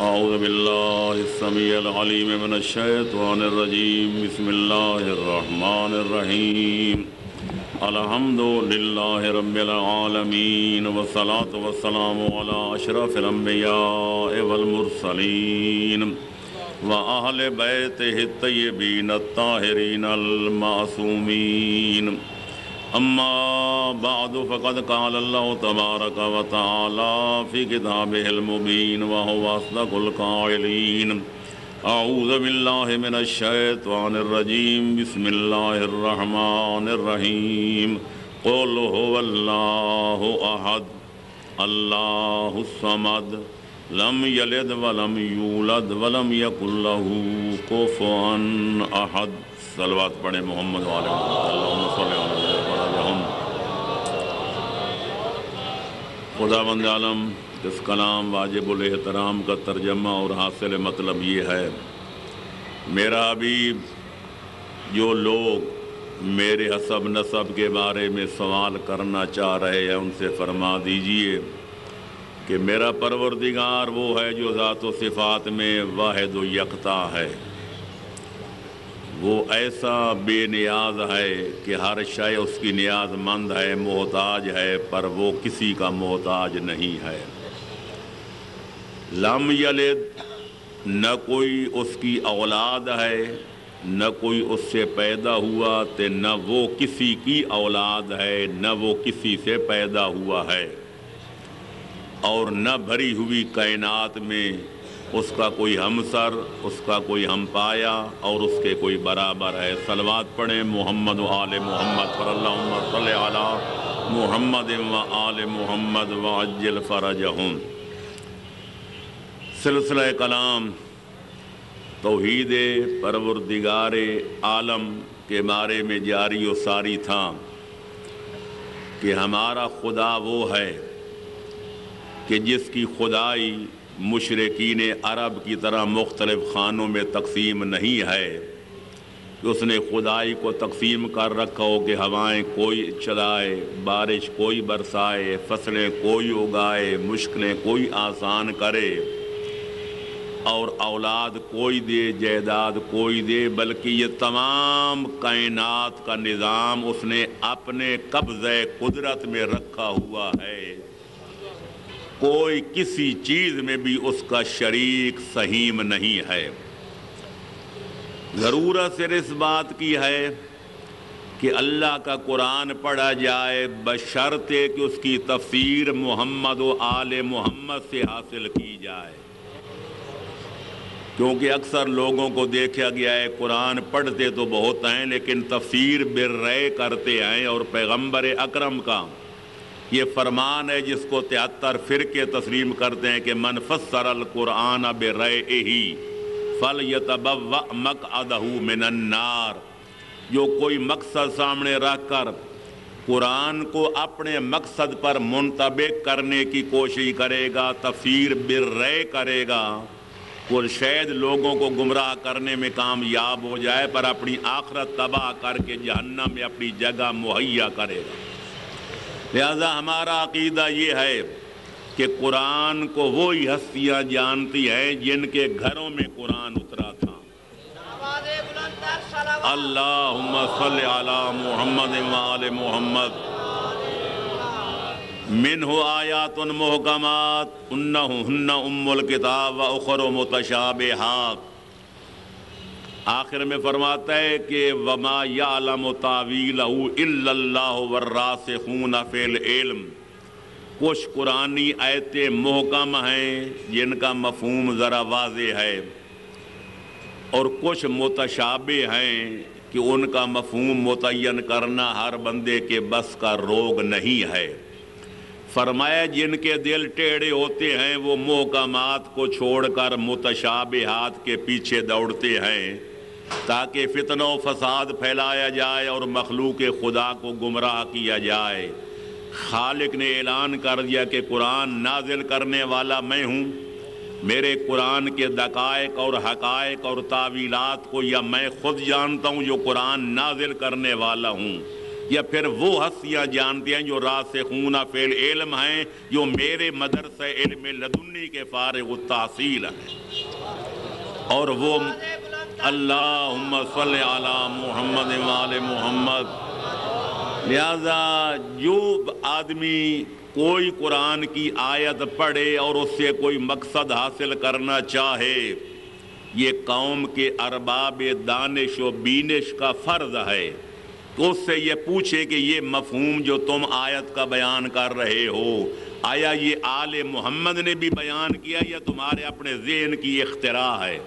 أعوذ بالله السميع العليم من الشيطان الرجيم بسم الله الرحمن الرحيم الحمد لله رب العالمين والصلاة والسلام على أشرف الأنبياء والمرسلين وأهل بيته الطيبين الطاهرين المعصومين أما بعد فقد قال الله تبارك وتعالى في كتابه المبين وهو أصدق القائلين أعوذ بالله من الشيطان الرجيم بسم الله الرحمن الرحيم قل هو الله أحد الله الصمد لم يلد ولم يولد ولم يكن له كفوا أحد صلوات پڑھیں محمد والے اللہم صلی علی وسلم۔ خداوند عالم اس کلام واجب الاحترام کا ترجمہ اور حاصل مطلب یہ ہے، میرا حبیب جو لوگ میرے حسب نسب کے بارے میں سوال کرنا چاہ رہے ہیں ان سے فرما دیجئے کہ میرا پروردگار وہ ہے جو ذات و صفات میں واحد و یکتا ہے، وہ ایسا بے نیاز ہے کہ ہر شے اس کی نیاز مند ہے، محتاج ہے، پر وہ کسی کا محتاج نہیں ہے۔ لم یلد، نہ کوئی اس کی اولاد ہے، نہ کوئی اس سے پیدا ہوا، تے نہ وہ کسی کی اولاد ہے، نہ وہ کسی سے پیدا ہوا ہے، اور نہ بھری ہوئی کائنات میں اس کا کوئی ہمسر، اس کا کوئی ہم پایا اور اس کے کوئی برابر ہے۔ صلوات پڑھیں محمد و آل محمد پر، اللہم صلی علی محمد و آل محمد وعجل فرجہم۔ سلسلہ کلام توحید پروردگار عالم کے بارے میں جاری و ساری تھا کہ ہمارا خدا وہ ہے کہ جس کی خدائی مشرکین عرب کی طرح مختلف خانوں میں تقسیم نہیں ہے، کہ اس نے خدائی کو تقسیم کر رکھا ہو کہ ہوائیں کوئی چلائے، بارش کوئی برسائے، فصلیں کوئی اگائے، مشکلیں کوئی آسان کرے، اور اولاد کوئی دے، جائیداد کوئی دے، بلکہ یہ تمام کائنات کا نظام اس نے اپنے قبضہ قدرت میں رکھا ہوا ہے، کوئی کسی چیز میں بھی اس کا شریک سہیم نہیں ہے۔ ضرورت صرف اس بات کی ہے کہ اللہ کا قرآن پڑھا جائے بشرطے کہ اس کی تفسیر محمد و آل محمد سے حاصل کی جائے، کیونکہ اکثر لوگوں کو دیکھا گیا ہے قرآن پڑھتے تو بہت ہیں لیکن تفسیر بالرأی کرتے ہیں، اور پیغمبر اکرم کا یہ فرمان ہے جس کو 73 فرقے تسلیم کرتے ہیں کہ من فسر القرآن برأیہ فلیتبوأ مقعدہ من النار، جو کوئی مقصد سامنے رکھ کر قرآن کو اپنے مقصد پر منطبق کرنے کی کوشش کرے گا، تفسیر بالرأی کرے گا، وہ شاید لوگوں کو گمراہ کرنے میں کامیاب ہو جائے پر اپنی آخرت تباہ کر کے جہنم میں اپنی جگہ مہیا کرے گا۔ لہذا ہمارا عقیدہ یہ ہے کہ قرآن کو وہی ہستیاں جانتی ہیں جن کے گھروں میں قرآن اترا تھا۔ اللہم صلی علی محمد و آل محمد۔ منہ آیات محکمات ہن ام الکتاب و اخر متشابہات، آخر میں فرماتا ہے کہ وَمَا يَعْلَمُ تَعْوِيلَهُ إِلَّا اللَّهُ وَالرَّاسِخُونَ فِي الْعِلْمِ۔ کچھ قرآنی آیتیں محکم ہیں جن کا مفہوم ذرا واضح ہے، اور کچھ متشابہ ہیں کہ ان کا مفہوم متعین کرنا ہر بندے کے بس کا روگ نہیں ہے۔ فرمایا جن کے دل ٹیڑھے ہوتے ہیں وہ محکمات کو چھوڑ کر متشابہات کے پیچھے دوڑتے ہیں تاکہ فتنہ و فساد پھیلایا جائے اور مخلوق خدا کو گمراہ کیا جائے۔ خالق نے اعلان کر دیا کہ قرآن نازل کرنے والا میں ہوں، میرے قرآن کے دقائق اور حقائق اور تعویلات کو یا میں خود جانتا ہوں جو قرآن نازل کرنے والا ہوں، یا پھر وہ ہستیاں جانتے ہیں جو راسخون فی العلم ہیں، جو میرے مدرسہ علم لدنی کے فارغ التحصیل ہیں، اور وہ اللہم صلی علی محمد وآل محمد۔ لہذا جو آدمی کوئی قرآن کی آیت پڑھے اور اس سے کوئی مقصد حاصل کرنا چاہے، یہ قوم کے ارباب دانش و بینش کا فرض ہے کہ اس سے یہ پوچھے کہ یہ مفہوم جو تم آیت کا بیان کر رہے ہو، آیا یہ آل محمد نے بھی بیان کیا یا تمہارے اپنے ذہن کی اختراع ہے،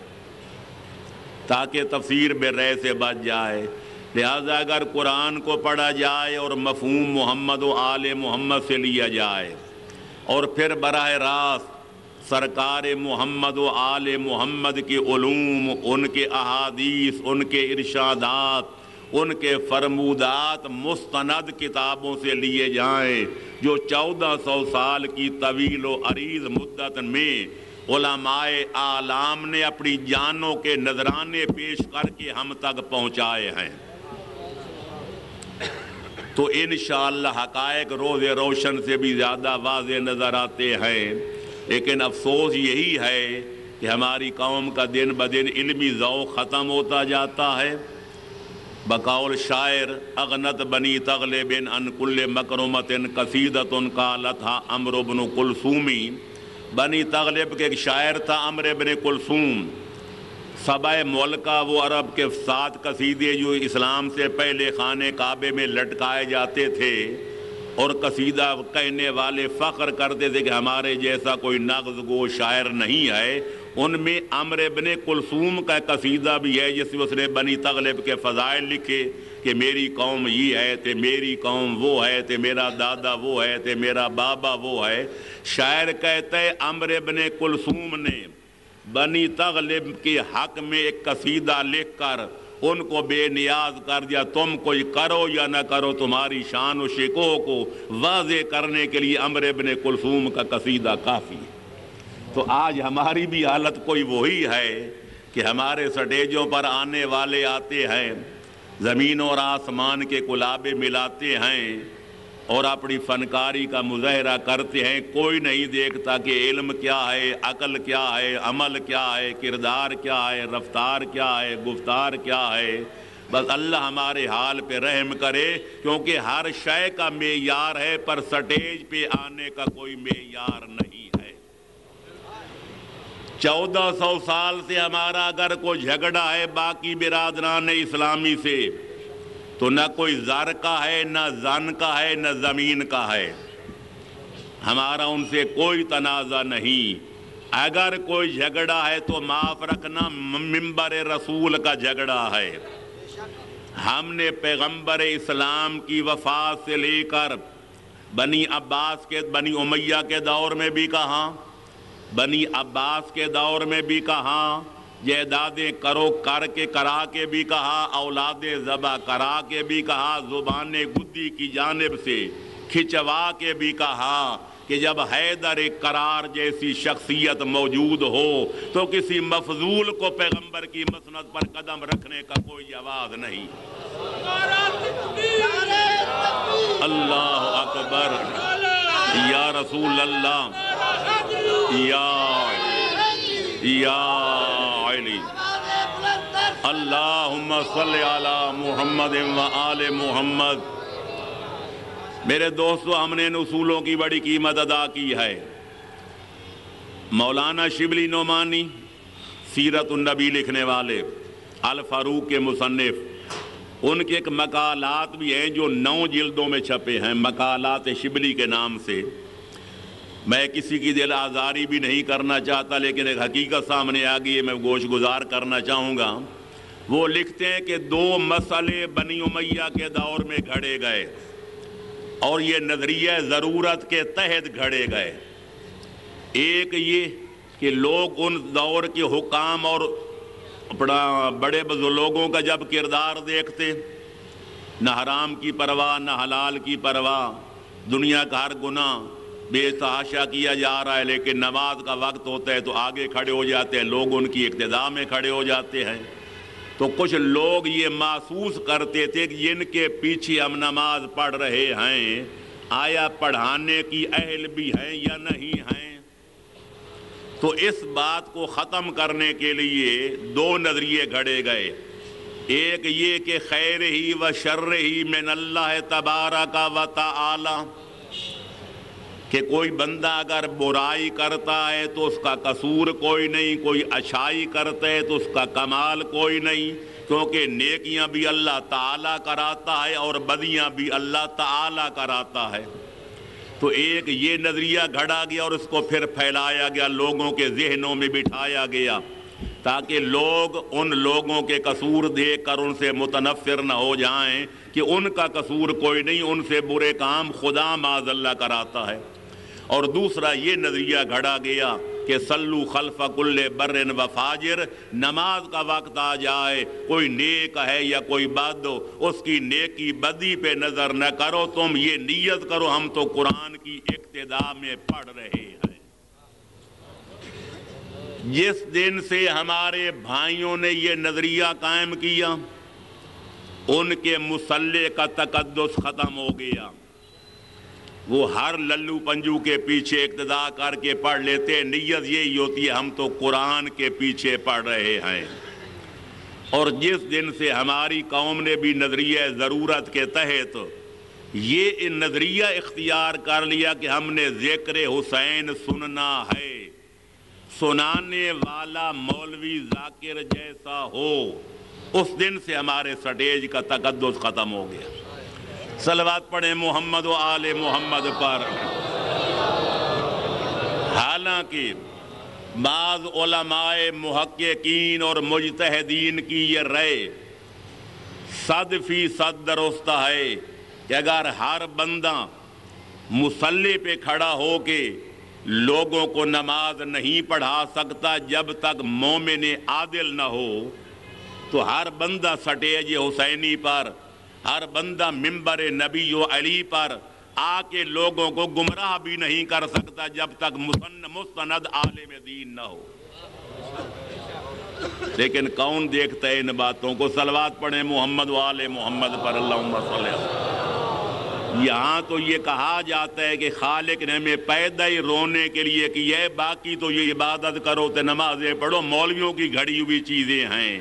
تاکہ تفسیر بے رے سے بچ جائے۔ لہذا اگر قرآن کو پڑھا جائے اور مفہوم محمد و آل محمد سے لیا جائے، اور پھر براہ راست سرکار محمد و آل محمد کے علوم، ان کے احادیث، ان کے ارشادات، ان کے فرمودات مستند کتابوں سے لیے جائیں، جو 1400 سال کی طویل و عریض مدت میں علماء اعلام نے اپنی جانوں کے نذرانے پیش کر کے ہم تک پہنچائے ہیں، تو انشاءاللہ حقائق روز روشن سے بھی زیادہ واضح نظر آتے ہیں۔ لیکن افسوس یہی ہے کہ ہماری قوم کا دن بدن علمی ذوق ختم ہوتا جاتا ہے۔ بقول شاعر اغنت بنی تغلب عن کل مکرمت قصیدۃ قالتھا عمرو بن کلثومی۔ بنی تغلب کے ایک شاعر تھا عمرو بن کلثوم، سبع ملکہ، وہ عرب کے 7 قصیدے جو اسلام سے پہلے خانے کعبے میں لٹکائے جاتے تھے، اور قصیدہ کہنے والے فخر کرتے تھے کہ ہمارے جیسا کوئی نغز گو شاعر نہیں ہے، ان میں عمرو بن کلثوم کا قصیدہ بھی ہے جس میں اس نے بنی تغلب کے فضائل لکھے کہ میری قوم یہ ہے تے میری قوم وہ ہے تے میرا دادا وہ ہے تے میرا بابا وہ ہے۔ شاعر کہتے ہیں عمرو بن کلثوم نے بنی تغلب کے حق میں ایک قصیدہ لکھ کر ان کو بے نیاز کر دیا، تم کوئی کرو یا نہ کرو، تمہاری شان و شکوہ کو واضح کرنے کے لیے عمرو بن کلثوم کا قصیدہ کافی ہے۔ تو آج ہماری بھی حالت کوئی وہی ہے کہ ہمارے سٹیجوں پر آنے والے آتے ہیں، زمین اور آسمان کے کلابے ملاتے ہیں اور اپنی فنکاری کا مظاہرہ کرتے ہیں، کوئی نہیں دیکھتا کہ علم کیا ہے، عقل کیا ہے، عمل کیا ہے، کردار کیا ہے، رفتار کیا ہے، گفتار کیا ہے۔ بس اللہ ہمارے حال پہ رحم کرے، کیونکہ ہر شے کا معیار ہے پر سٹیج پہ آنے کا کوئی معیار نہیں ہے۔ 1400 سال سے ہمارا اگر کوئی جھگڑا ہے باقی برادران اسلامی سے، تو نہ کوئی زر کا ہے، نہ زن کا ہے، نہ زمین کا ہے، ہمارا ان سے کوئی تنازع نہیں۔ اگر کوئی جھگڑا ہے تو معاف رکھنا منبر رسول کا جھگڑا ہے۔ ہم نے پیغمبر اسلام کی وفات سے لے کر بنی امیہ کے دور میں بھی کہا، بنی عباس کے دور میں بھی کہا، جائیدادیں کرا کے بھی کہا، اولادیں ذبح کرا کے بھی کہا، زبانیں گدی کی جانب سے کھچوا کے بھی کہا کہ جب حیدر کرار جیسی شخصیت موجود ہو تو کسی مفضول کو پیغمبر کی مسند پر قدم رکھنے کا کوئی جواز نہیں۔ اللہ اکبر، یا رسول اللہ، یا علی، اللہم صلی علی محمد و آل محمد۔ میرے دوستو، ہم نے ان اصولوں کی بڑی قیمت ادا کی ہے۔ مولانا شبلی نعمانی سیرت النبی لکھنے والے، الفاروق کے مصنف، ان کے ایک مقالات بھی ہیں جو 9 جلدوں میں چھپے ہیں، مقالات شبلی کے نام سے۔ میں کسی کی دل آزاری بھی نہیں کرنا چاہتا، لیکن ایک حقیقت سامنے آ گئی ہے، میں گوش گزار کرنا چاہوں گا۔ وہ لکھتے ہیں کہ 2 مسئلے بنی امیہ کے دور میں گھڑے گئے، اور یہ نظریہ ضرورت کے تحت گھڑے گئے۔ ایک یہ کہ لوگ ان دور کے حکام اور اپنا بڑے بزرگوں کا جب کردار دیکھتے، نہ حرام کی پرواہ نہ حلال کی پرواہ، دنیا کا ہر گناہ بے تحاشا کیا جا رہا ہے، لیکن نماز کا وقت ہوتا ہے تو آگے کھڑے ہو جاتے ہیں، لوگ ان کی اقتداء میں کھڑے ہو جاتے ہیں۔ تو کچھ لوگ یہ محسوس کرتے تھے کہ جن کے پیچھے ہم نماز پڑھ رہے ہیں آیا پڑھانے کی اہل بھی ہیں یا نہیں ہیں۔ تو اس بات کو ختم کرنے کے لیے دو نظریے گھڑے گئے، ایک یہ کہ خیر ہی و شر ہی من اللہ تبارک و تعالی، کہ کوئی بندہ اگر برائی کرتا ہے تو اس کا قصور کوئی نہیں، کوئی اچھائی کرتا ہے تو اس کا کمال کوئی نہیں، کیونکہ نیکیاں بھی اللہ تعالیٰ کراتا ہے اور بدیاں بھی اللہ تعالیٰ کراتا ہے۔ تو ایک یہ نظریہ گھڑا گیا اور اس کو پھر پھیلایا گیا، لوگوں کے ذہنوں میں بٹھایا گیا تاکہ لوگ ان لوگوں کے قصور دیکھ کر ان سے متنفر نہ ہو جائیں کہ ان کا قصور کوئی نہیں، ان سے برے کام خدا معاذ اللہ کراتا ہے۔ اور دوسرا یہ نظریہ گھڑا گیا کہ صلو خلف کل بر و فاجر، نماز کا وقت آ جائے کوئی نیک ہے یا کوئی بد، اس کی نیکی بدی پہ نظر نہ کرو، تم یہ نیت کرو ہم تو قرآن کی اقتداء میں پڑھ رہے ہیں۔ جس دن سے ہمارے بھائیوں نے یہ نظریہ قائم کیا ان کے مصلی کا تقدس ختم ہو گیا، وہ ہر للو پنجو کے پیچھے اقتداء کر کے پڑھ لیتے، نیت یہی ہوتی ہے ہم تو قرآن کے پیچھے پڑھ رہے ہیں۔ اور جس دن سے ہماری قوم نے بھی نظریہ ضرورت کے تحت یہ نظریہ اختیار کر لیا کہ ہم نے ذکر حسین سننا ہے، سنانے والا مولوی ذاکر جیسا ہو، اس دن سے ہمارے سٹیج کا تقدس ختم ہو گیا۔ صلوات پڑھیں محمد و آل محمد پر۔ حالانکہ بعض علماء محققین اور مجتہدین کی یہ رائے 100% درست ہے کہ اگر ہر بندہ مصلی پہ کھڑا ہو کے لوگوں کو نماز نہیں پڑھا سکتا جب تک مومن عادل نہ ہو، تو ہر بندہ سٹیج حسینی پر، ہر بندہ ممبر نبی و علی پر آ کے لوگوں کو گمراہ بھی نہیں کر سکتا جب تک مستند عالم دین نہ ہو۔ لیکن کون دیکھتا ہے ان باتوں کو؟ صلوات پڑھیں محمد و آل محمد پر، اللہم صلی اللہ۔ یہاں تو یہ کہا جاتا ہے کہ خالق نے ہمیں پیدا ہی رونے کے لیے کیا ہے، باقی تو یہ عبادت کرو تو نمازیں پڑھو مولویوں کی گھڑی ہوئی چیزیں ہیں۔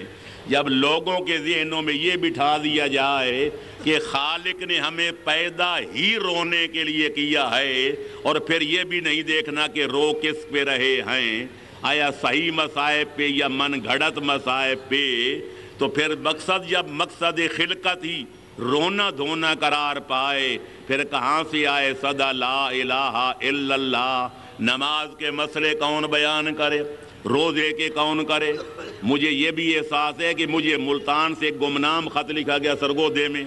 جب لوگوں کے ذہنوں میں یہ بٹھا دیا جائے کہ خالق نے ہمیں پیدا ہی رونے کے لیے کیا ہے اور پھر یہ بھی نہیں دیکھنا کہ رو کس پہ رہے ہیں، آیا صحیح مصائب پہ یا من گھڑت مصائب پہ، تو پھر مقصد جب مقصد خلقت ہی رونا دھونا قرار پائے، پھر کہاں سے آئے صدا لا الہ الا اللہ؟ نماز کے مسئلے کون بیان کرے؟ روزے کے کون کرے؟ مجھے یہ بھی احساس ہے کہ مجھے ملتان سے گمنام خط لکھا گیا سرگودے میں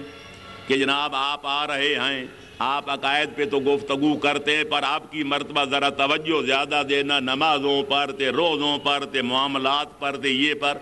کہ جناب آپ آ رہے ہیں، آپ عقائد پہ تو گفتگو کرتے ہیں پر آپ کی مرتبہ ذرا توجہ زیادہ دینا، نمازوں پر تھے، روزوں پر تھے، معاملات پر تھے، یہ پر۔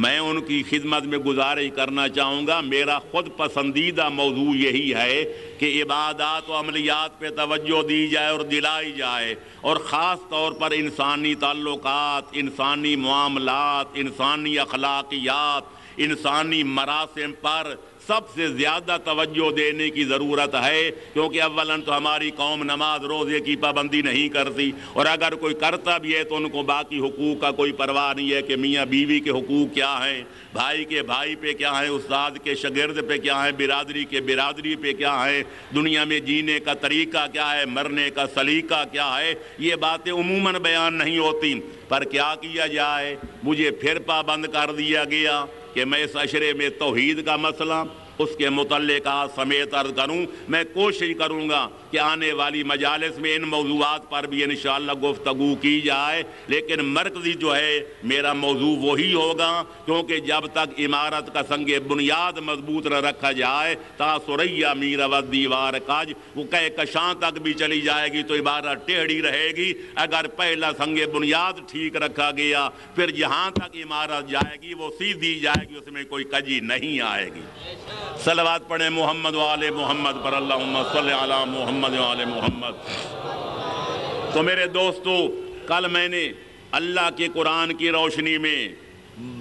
میں ان کی خدمت میں گزارش کرنا چاہوں گا، میرا خود پسندیدہ موضوع یہی ہے کہ عبادات و عملیات پہ توجہ دی جائے اور دلائی جائے، اور خاص طور پر انسانی تعلقات، انسانی معاملات، انسانی اخلاقیات، انسانی مراسم پر سب سے زیادہ توجہ دینے کی ضرورت ہے، کیونکہ اولاً تو ہماری قوم نماز روزے کی پابندی نہیں کرتی، اور اگر کوئی کرتا بھی ہے تو ان کو باقی حقوق کا کوئی پرواہ نہیں ہے کہ میاں بیوی کے حقوق کیا ہیں، بھائی کے بھائی پہ کیا ہیں، استاد کے شاگرد پہ کیا ہیں، برادری کے برادری پہ کیا ہے، دنیا میں جینے کا طریقہ کیا ہے، مرنے کا سلیقہ کیا ہے، یہ باتیں عموماً بیان نہیں ہوتی۔ پر کیا کیا جائے، مجھے پھر پابند کر دیا گیا کہ میں اس عشرے میں توحید کا مسئلہ اس کے متعلقات سمیت عرض کروں۔ میں کوشش کروں گا کہ آنے والی مجالس میں ان موضوعات پر بھی انشاءاللہ گفتگو کی جائے، لیکن مرکزی جو ہے میرا موضوع وہی ہوگا، کیونکہ جب تک عمارت کا سنگ بنیاد مضبوط نہ رکھا جائے تا سریا میر و دیوار کاج، وہ کہکشاں تک بھی چلی جائے گی تو عبارت ٹیڑھی رہے گی۔ اگر پہلا سنگ بنیاد ٹھیک رکھا گیا پھر جہاں تک عمارت جائے گی وہ سیدھی جائے گی، اس میں کوئی کجی نہیں آئے گی۔ صلوات پڑھیں محمد و آل محمد پر، اللہم صلی علی محمد و آل محمد۔ تو میرے دوستو، کل میں نے اللہ کے قرآن کی روشنی میں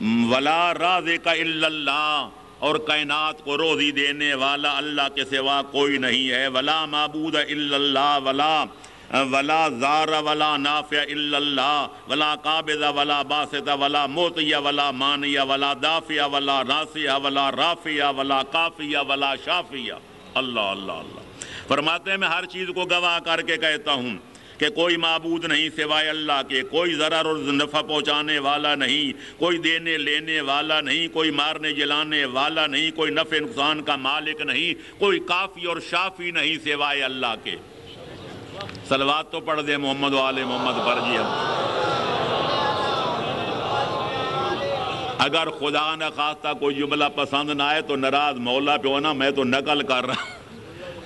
ولا رازق الا اللہ، اور کائنات کو روزی دینے والا اللہ کے سوا کوئی نہیں ہے، ولا معبود الا اللہ، ولا زار ولا نافع الا اللہ، ولا قابض ولا باسط ولا موتی ولا مانع ولا دافع ولا ناصع ولا رافع ولا کافی ولا شافی۔ اللہ اللہ اللہ فرماتے ہیں میں ہر چیز کو گواہ کر کے کہتا ہوں کہ کوئی معبود نہیں سوائے اللہ کے، کوئی ضرر اور نفع پہنچانے والا نہیں، کوئی دینے لینے والا نہیں، کوئی مارنے جلانے والا نہیں، کوئی نفع نقصان کا مالک نہیں، کوئی کافی اور شافی نہیں سوائے اللہ کے۔ صلوات تو پڑھ دے محمد و آل محمد پر جی۔ اگر خدا نہ خواستہ کوئی جملہ پسند نہ آئے تو ناراض مولا پہ ہونا، میں تو نقل کر رہا ہوں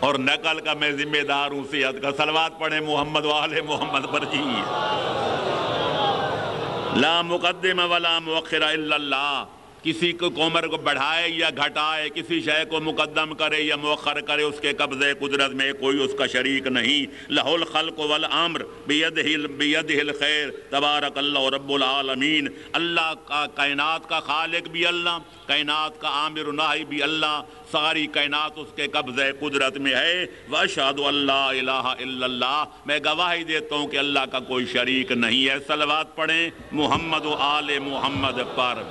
اور نقل کا میں ذمہ دار ہوں صحت کا۔ صلوات پڑھیں محمد و آل محمد پر جی۔ لا مقدم ولا مؤخر الا اللہ، کسی کو عمر کو بڑھائے یا گھٹائے، کسی شے کو مقدم کرے یا مؤخر کرے، اس کے قبضے قدرت میں کوئی اس کا شریک نہیں۔ لہ الخلق والامر بیدہ الخیر تبارک اللہ رب العالمین۔ اللہ کا کائنات کا خالق بھی اللہ، کائنات کا عامر و ناہی بھی اللہ، ساری کائنات اس کے قبضے قدرت میں ہے۔ واشہد ان لا الہ الا اللہ، میں گواہی دیتا ہوں کہ اللہ کا کوئی شریک نہیں ہے۔ صلوات پڑھیں محمد و آل محمد پر۔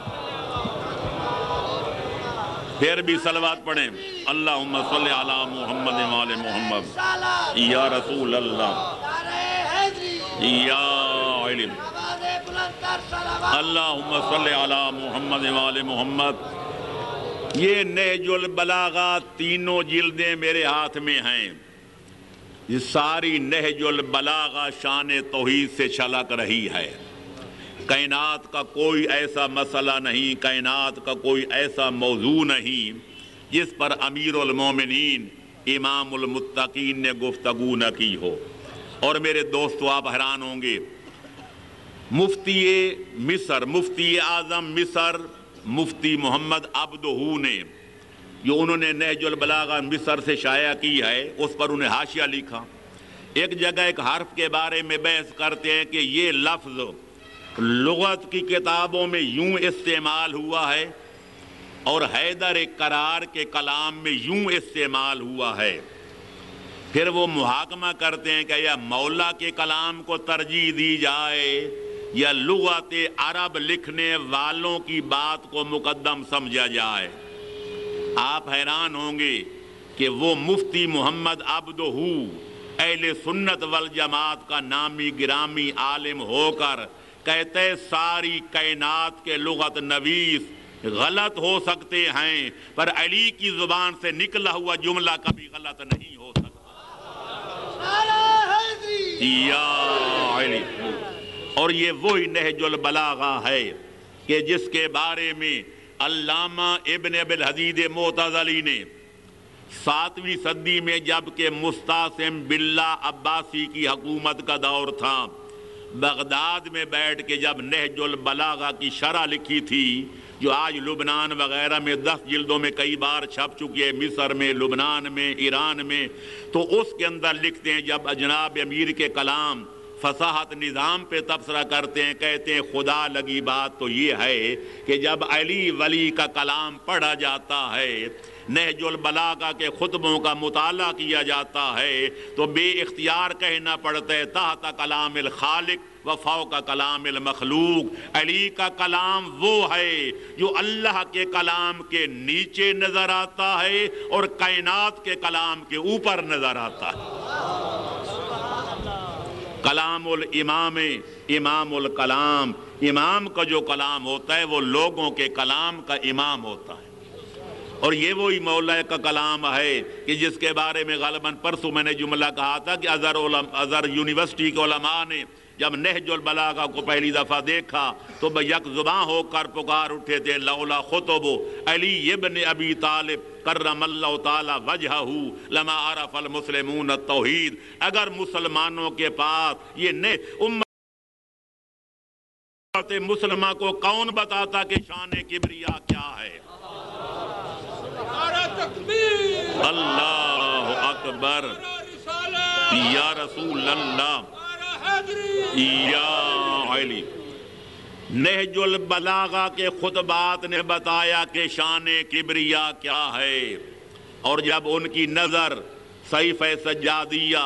پھر بھی صلوات پڑھیں اللہم صلی علی محمد و آل محمد۔ یا رسول اللہ، یا علم، اللہم صلی علی محمد و آل محمد۔ یہ نہج البلاغہ تینوں جلدیں میرے ہاتھ میں ہیں۔ یہ ساری نہج البلاغہ شان توحید سے چھلک رہی ہے۔ کائنات کا کوئی ایسا مسئلہ نہیں، کائنات کا کوئی ایسا موضوع نہیں جس پر امیر المومنین امام المتقین نے گفتگو نہ کی ہو۔ اور میرے دوستو آپ حیران ہوں گے، مفتی مصر، مفتی اعظم مصر مفتی محمد عبدہ نے، جو انہوں نے نہج البلاغہ مصر سے شائع کی ہے، اس پر انہیں حاشیہ لکھا۔ ایک جگہ ایک حرف کے بارے میں بحث کرتے ہیں کہ یہ لفظ لغت کی کتابوں میں یوں استعمال ہوا ہے اور حیدر قرار کے کلام میں یوں استعمال ہوا ہے۔ پھر وہ محاکمہ کرتے ہیں کہ یا مولا کے کلام کو ترجیح دی جائے یا لغت عرب لکھنے والوں کی بات کو مقدم سمجھا جائے۔ آپ حیران ہوں گے کہ وہ مفتی محمد عبدہ اہل سنت والجماعت کا نامی گرامی عالم ہو کر کہتے ساری کائنات کے لغت نویس غلط ہو سکتے ہیں، پر علی کی زبان سے نکلا ہوا جملہ کبھی غلط نہیں ہو سکتا۔ یا علی، اور یہ وہی نہج البلاغہ ہے کہ جس کے بارے میں علامہ ابن ابی الحدید معتزلی نے 7ویں صدی میں جبکہ مستعصم باللہ عباسی کی حکومت کا دور تھا، بغداد میں بیٹھ کے جب نہج البلاغہ کی شرح لکھی تھی، جو آج لبنان وغیرہ میں 10 جلدوں میں کئی بار چھپ چکی ہے، مصر میں، لبنان میں، ایران میں، تو اس کے اندر لکھتے ہیں جب جناب امیر کے کلام فصاحت نظام پہ تبصرہ کرتے ہیں، کہتے ہیں خدا لگی بات تو یہ ہے کہ جب علی ولی کا کلام پڑھا جاتا ہے، نہج البلاغہ کے خطبوں کا مطالعہ کیا جاتا ہے، تو بے اختیار کہنا پڑتا ہے تحت کلام الخالق و فوق کلام المخلوق۔ علی کا کلام وہ ہے جو اللہ کے کلام کے نیچے نظر آتا ہے اور کائنات کے کلام کے اوپر نظر آتا ہے۔ کلام الامام امام الکلام، امام کا جو کلام ہوتا ہے وہ لوگوں کے کلام کا امام ہوتا ہے، اور یہ وہی مولا کا کلام ہے کہ جس کے بارے میں غالباً پرسوں میں نے جملہ کہا تھا کہ ازہر یونیورسٹی کے علماء نے جب نہج البلاغہ کو پہلی دفعہ دیکھا تو یک زباں ہو کر پکار اٹھے تھے لولا خطب علی ابن ابی طالب کرم اللہ تعالی وجہہ لما عرف المسلمون التوحید۔ اگر مسلمانوں کے پاس یہ امت مسلمہ کو کون بتاتا کہ شان کبریا کیا ہے؟ اللہ اکبر، یا رسول اللہ، یا علی۔ نہج البلاغہ کے خطبات نے بتایا کہ شان کبریا کیا ہے، اور جب ان کی نظر صحیفہ سجادیہ،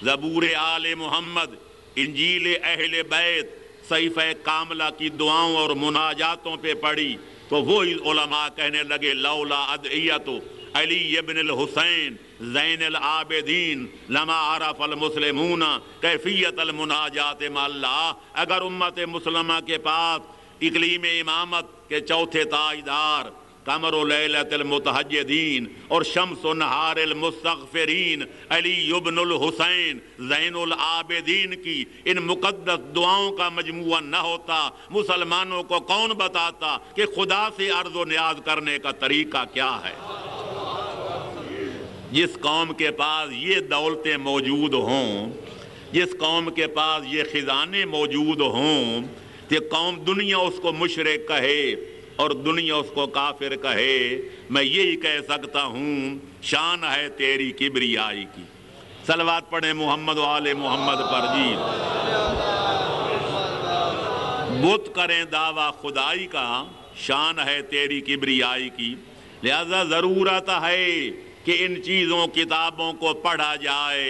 زبور آل محمد، انجیل اہل بیت، صحیفہ کاملہ کی دعاؤں اور مناجاتوں پہ پڑی تو وہی علماء کہنے لگے لولا ادعیت علی ابن الحسین زین العابدین لما عرف المسلمون کیفیت المناجات مع اللہ۔ اگر امت مسلمہ کے پاس اقلیم امامت کے چوتھے تاجدار، قمر لیلۃ المتہجدین اور شمس و نہار المستغفرین علی ابن الحسین زین العابدین کی ان مقدس دعاؤں کا مجموعہ نہ ہوتا، مسلمانوں کو کون بتاتا کہ خدا سے عرض و نیاز کرنے کا طریقہ کیا ہے؟ جس قوم کے پاس یہ دولتیں موجود ہوں، جس قوم کے پاس یہ خزانے موجود ہوں، کہ قوم دنیا اس کو مشرک کہے اور دنیا اس کو کافر کہے، میں یہی کہہ سکتا ہوں شان ہے تیری کبریائی کی۔ صلوات پڑھیں محمد و آل محمد پر جی۔ بت کریں دعویٰ خدائی کا، شان ہے تیری کبریائی کی، لہذا ضرورت ہے کہ ان چیزوں کتابوں کو پڑھا جائے،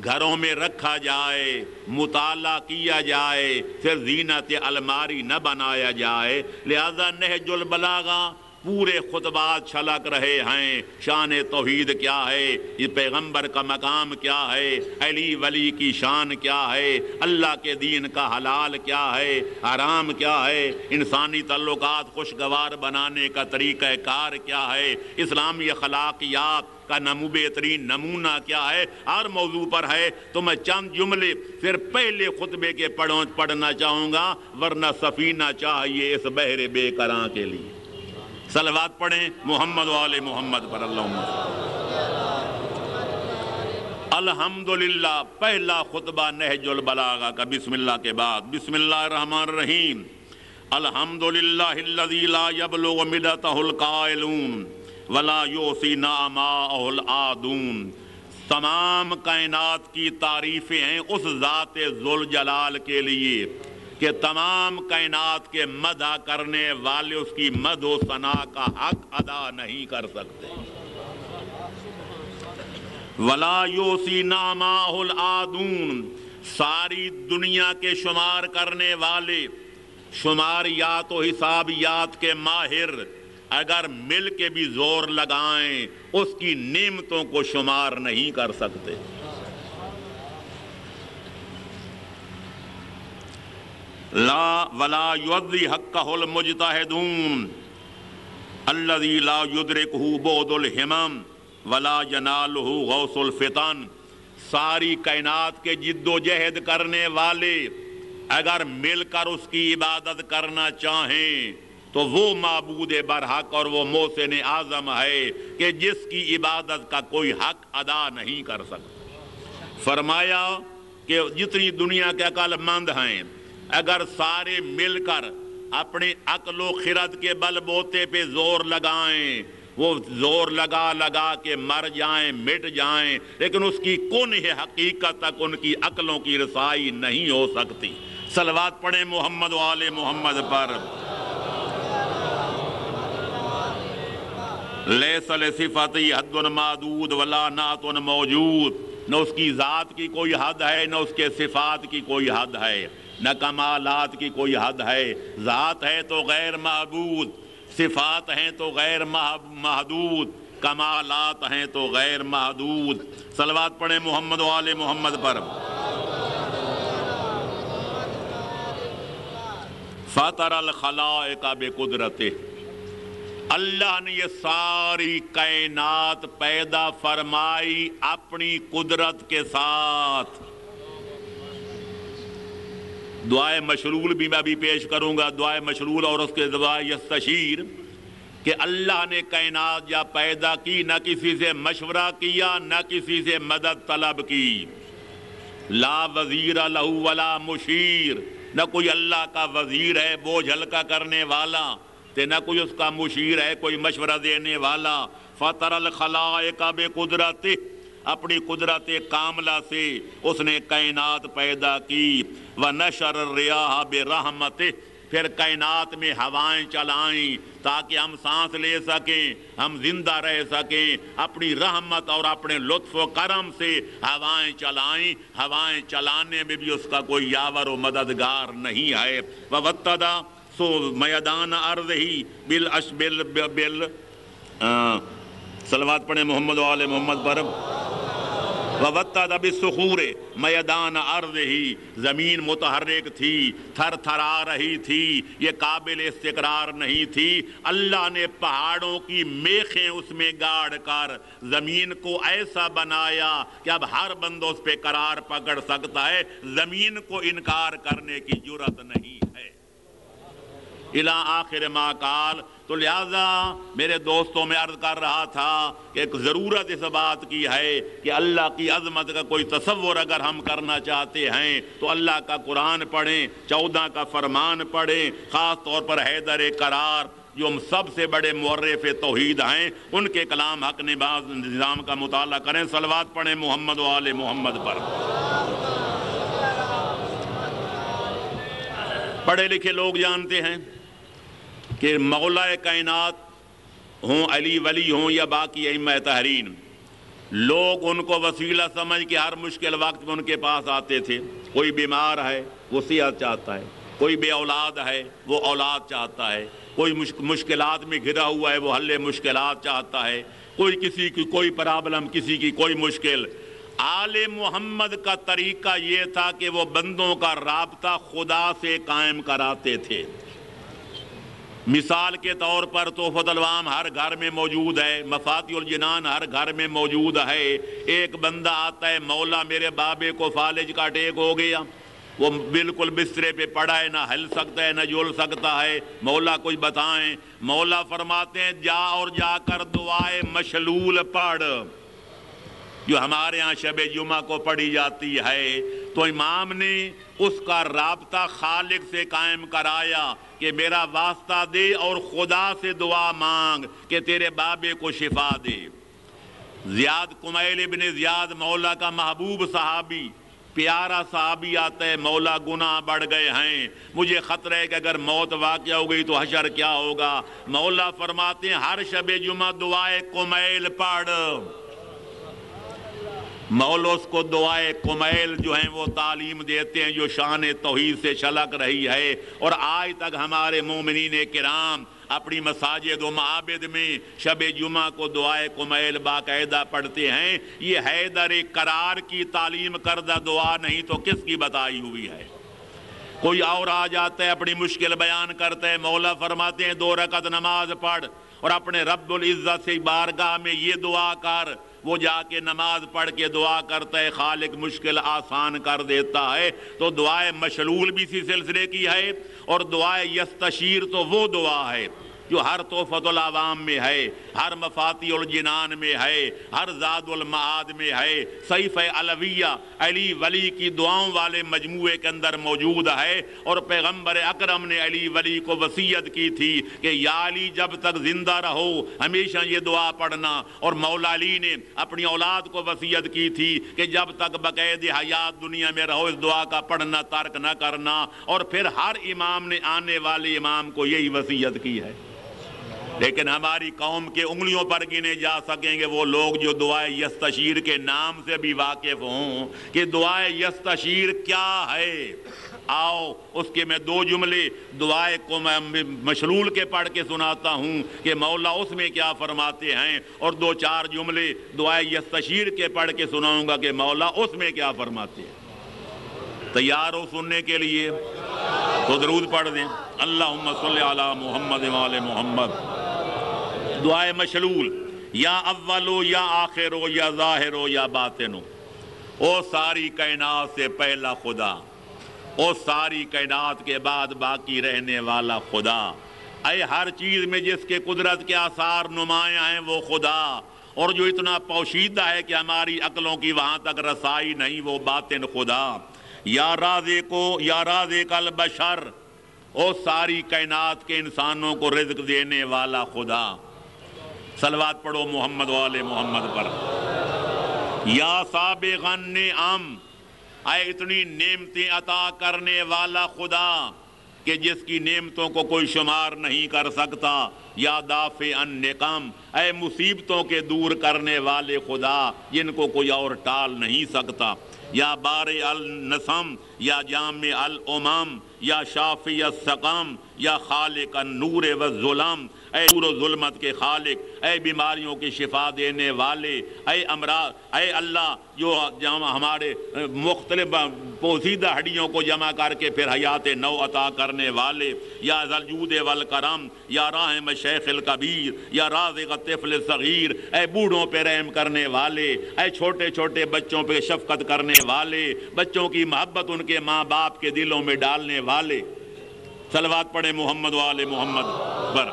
گھروں میں رکھا جائے، مطالعہ کیا جائے، پھر زینت الماری نہ بنایا جائے۔ لہذا نہج البلاغہ پورے خطبات چھلک رہے ہیں، شان توحید کیا ہے، یہ پیغمبر کا مقام کیا ہے، علی ولی کی شان کیا ہے، اللہ کے دین کا حلال کیا ہے، حرام کیا ہے، انسانی تعلقات خوشگوار بنانے کا طریقہ کار کیا ہے، اسلامی اخلاقیات کا بہترین نمونہ کیا ہے، ہر موضوع پر ہے۔ تو میں چند جملے پھر پہلے خطبے کے پڑھنا چاہوں گا، ورنہ سفینہ چاہیے اس بحر بے کراں کے لیے۔ صلوات پڑھیں محمد و آل محمد پر اللہم۔ الحمدللہ پہلا خطبہ نہج البلاغہ کا بسم اللہ کے بعد، بسم اللہ الرحمن الرحیم۔ الحمدللہ الذی لا یبلغ مدتہ القائلون ولا یوسی نعماءہ العادون۔ تمام کائنات کی تعریفیں ہیں اس ذات ذوالجلال کے لیے کہ تمام کائنات کے مدح کرنے والے اس کی مدح و ثنا کا حق ادا نہیں کر سکتے۔ ولا یوسی نعماءہ العادون، ساری دنیا کے شمار کرنے والے، شماریات و حسابیات کے ماہر اگر مل کے بھی زور لگائیں اس کی نعمتوں کو شمار نہیں کر سکتے۔ لا ولا یؤدی حقہ المجتہدون الذی لا یدرکہ بعد الہمم ولا ینالہ غوث الفتن۔ ساری کائنات کے جد و جہد کرنے والے اگر مل کر اس کی عبادت کرنا چاہیں تو وہ معبود برحق اور وہ محسن اعظم ہے کہ جس کی عبادت کا کوئی حق ادا نہیں کر سکتا۔ فرمایا کہ جتنی دنیا کے عقل مند ہیں اگر سارے مل کر اپنی عقل و خرد کے بل بوتے پہ زور لگائیں، وہ زور لگا لگا کے مر جائیں، مٹ جائیں، لیکن اس کی کنہ حقیقت تک ان کی عقلوں کی رسائی نہیں ہو سکتی۔ صلوات پڑھیں محمد و آل محمد پر۔ لیس لصفتی حد معدود ولا نعت موجود، نہ اس کی ذات کی کوئی حد ہے نہ اس کے صفات کی کوئی حد ہے، نہ کمالات کی کوئی حد ہے۔ ذات ہے تو غیر معبود، صفات ہیں تو غیر محدود، کمالات ہیں تو غیر محدود۔ صلوات پڑھیں محمد و آل محمد پر۔ فطر الخلائق بقدرتہ، اللہ نے یہ ساری کائنات پیدا فرمائی اپنی قدرت کے ساتھ۔ دعائے مشرول بھی میں ابھی پیش کروں گا، دعائے مشرول اور اس کے دعائے یستشیر، کہ اللہ نے کائنات یا پیدا کی، نہ کسی سے مشورہ کیا نہ کسی سے مدد طلب کی۔ لا وزیر لہ ولا مشیر، نہ کوئی اللہ کا وزیر ہے بوجھ ہلکا کرنے والا، نہ کوئی اس کا مشیر ہے کوئی مشورہ دینے والا۔ فطر الخلائق بقدرتہ، اپنی قدرت کاملہ سے اس نے کائنات پیدا کی۔ وَنَشَرَ الرِّيَاحَ بِرَحْمَتِهِ، پھر کائنات میں ہوائیں چلائیں تاکہ ہم سانس لے سکیں، ہم زندہ رہ سکیں، اپنی رحمت اور اپنے لطف و کرم سے ہوائیں چلائیں۔ ہوائیں چلانے میں بھی اس کا کوئی یاور و مددگار نہیں ہے۔ وَوَتَّدَ سو میدان عرض ہی صلوات پڑھیں محمد و آل محمد پر۔ وَوَتَّدَ بِالصُّخُورِ میدان عرض ہی، زمین متحرک تھی، تھر تھرا رہی تھی، یہ قابل استقرار نہیں تھی۔ اللہ نے پہاڑوں کی میخیں اس میں گاڑ کر زمین کو ایسا بنایا کہ اب ہر بندہ اس پہ قرار پکڑ سکتا ہے، زمین کو انکار کرنے کی جرأت نہیں ہے۔ اِلیٰ آخر ما قال۔ تو لہٰذا میرے دوستوں میں عرض کر رہا تھا کہ ایک ضرورت اس بات کی ہے کہ اللہ کی عظمت کا کوئی تصور اگر ہم کرنا چاہتے ہیں تو اللہ کا قرآن پڑھیں، 14 کا فرمان پڑھیں، خاص طور پر حیدر قرار جو ہم سب سے بڑے مورخ توحید ہیں، ان کے کلام حق نظام کا مطالعہ کریں، صلوات پڑھیں محمد و آل محمد پر۔ پڑھے لکھے لوگ جانتے ہیں کہ مولا کائنات ہوں، علی ولی ہوں یا باقی ائمہ تحرین، لوگ ان کو وسیلہ سمجھ کے ہر مشکل وقت میں ان کے پاس آتے تھے۔ کوئی بیمار ہے وہ صحت چاہتا ہے، کوئی بے اولاد ہے وہ اولاد چاہتا ہے، کوئی مشکلات میں گھرا ہوا ہے وہ حل مشکلات چاہتا ہے، کوئی کسی کی کوئی پرابلم، کسی کی کوئی مشکل۔ آل محمد کا طریقہ یہ تھا کہ وہ بندوں کا رابطہ خدا سے قائم کراتے تھے۔ مثال کے طور پر تحفۃ العوام ہر گھر میں موجود ہے، مفاتیح الجنان ہر گھر میں موجود ہے۔ ایک بندہ آتا ہے، مولا میرے بابے کو فالج کا اٹیک ہو گیا، وہ بالکل بسترے پہ پڑا ہے، نہ ہل سکتا ہے نہ جول سکتا ہے، مولا کچھ بتائیں۔ مولا فرماتے ہیں جا اور جا کر دعائے مشلول پڑھ، جو ہمارے ہاں شب جمعہ کو پڑھی جاتی ہے۔ تو امام نے اس کا رابطہ خالق سے قائم کرایا کہ میرا واسطہ دے اور خدا سے دعا مانگ کہ تیرے بابے کو شفا دے۔ زیاد کمیل ابن زیاد مولا کا محبوب صحابی، پیارا صحابی آتا ہے، مولا گناہ بڑھ گئے ہیں، مجھے خطرہ ہے کہ اگر موت واقع ہو گئی تو حشر کیا ہوگا۔ مولا فرماتے ہیں ہر شب جمعہ دعائے کمیل پڑھ۔ مولوس کو دعائے کمیل جو ہیں وہ تعلیم دیتے ہیں، جو شان توحید سے چھلک رہی ہے، اور آج تک ہمارے مومنین کرام اپنی مساجد و معابد میں شب جمعہ کو دعائے کمیل باقاعدہ پڑھتے ہیں۔ یہ حیدر قرار کی تعلیم کردہ دعا نہیں تو کس کی بتائی ہوئی ہے؟ کوئی اور آ جاتا ہے اپنی مشکل بیان کرتا ہے، مولا فرماتے ہیں 2 رکعت نماز پڑھ اور اپنے رب العزت سے بارگاہ میں یہ دعا کر، وہ جا کے نماز پڑھ کے دعا کرتا ہے، خالق مشکل آسان کر دیتا ہے۔ تو دعائے مشلول بھی اسی سلسلے کی ہے، اور دعائے یستشیر تو وہ دعا ہے جو ہر تحفۃ العوام میں ہے، ہر مفاتیح الجنان میں ہے، ہر زاد المعاد میں ہے، صحیفہ علویہ علی ولی کی دعاؤں والے مجموعے کے اندر موجود ہے۔ اور پیغمبر اکرم نے علی ولی کو وصیت کی تھی کہ یا علی جب تک زندہ رہو ہمیشہ یہ دعا پڑھنا، اور مولا علی نے اپنی اولاد کو وصیت کی تھی کہ جب تک بقید حیات دنیا میں رہو اس دعا کا پڑھنا ترک نہ کرنا، اور پھر ہر امام نے آنے والے امام کو یہی وصیت کی ہے۔ لیکن ہماری قوم کے انگلیوں پر گنے جا سکیں گے وہ لوگ جو دعائے یستشیر کے نام سے بھی واقف ہوں کہ دعائے یستشیر کیا ہے۔ آؤ اس کے میں 2 جملے دعائے کو مشلول کے پڑھ کے سناتا ہوں کہ مولا اس میں کیا فرماتے ہیں، اور 2-4 جملے دعائے یستشیر کے پڑھ کے سناؤں گا کہ مولا اس میں کیا فرماتے ہیں۔ تیار ہو سننے کے لیے تو درود پڑھ دیں، اللہم صلی علی محمد و آل محمد۔ دعائے مشلول، یا اولو یا آخرو یا ظاہرو یا باطنو، او ساری کائنات سے پہلا خدا، او ساری کائنات کے بعد باقی رہنے والا خدا، اے ہر چیز میں جس کے قدرت کے آثار نمایاں ہیں وہ خدا، اور جو اتنا پوشیدہ ہے کہ ہماری عقلوں کی وہاں تک رسائی نہیں وہ باطن خدا۔ یا رازق البشر، او ساری کائنات کے انسانوں کو رزق دینے والا خدا۔ صلوات پڑھو محمد و آل محمد پر۔ یا سابغ النعم، اے اتنی نعمتیں عطا کرنے والا خدا، کہ جس کی نعمتوں کو کوئی شمار نہیں کر سکتا، یا دافع النقم، اے مصیبتوں کے دور کرنے والے خدا جن کو کوئی اور ٹال نہیں سکتا، یا بارئ النسم، یا جامع الامم، یا شافی السقم، یا خالق النور والظلم، اے نور و ظلمت کے خالق، اے بیماریوں کی شفا دینے والے، اے امراض، اے اللہ جو ہمارے مختلف پوسیدہ ہڈیوں کو جمع کر کے پھر حیات نو عطا کرنے والے، یا ذا الجود والکرم، یا راحم شیخ الکبیر، یا رازق الطفل الصغیر، اے بوڑھوں پہ رحم کرنے والے، اے چھوٹے چھوٹے بچوں پہ شفقت کرنے والے، بچوں کی محبت ان کے ماں باپ کے دلوں میں ڈالنے والے، صلوات پڑھیں محمد و آل محمد پر،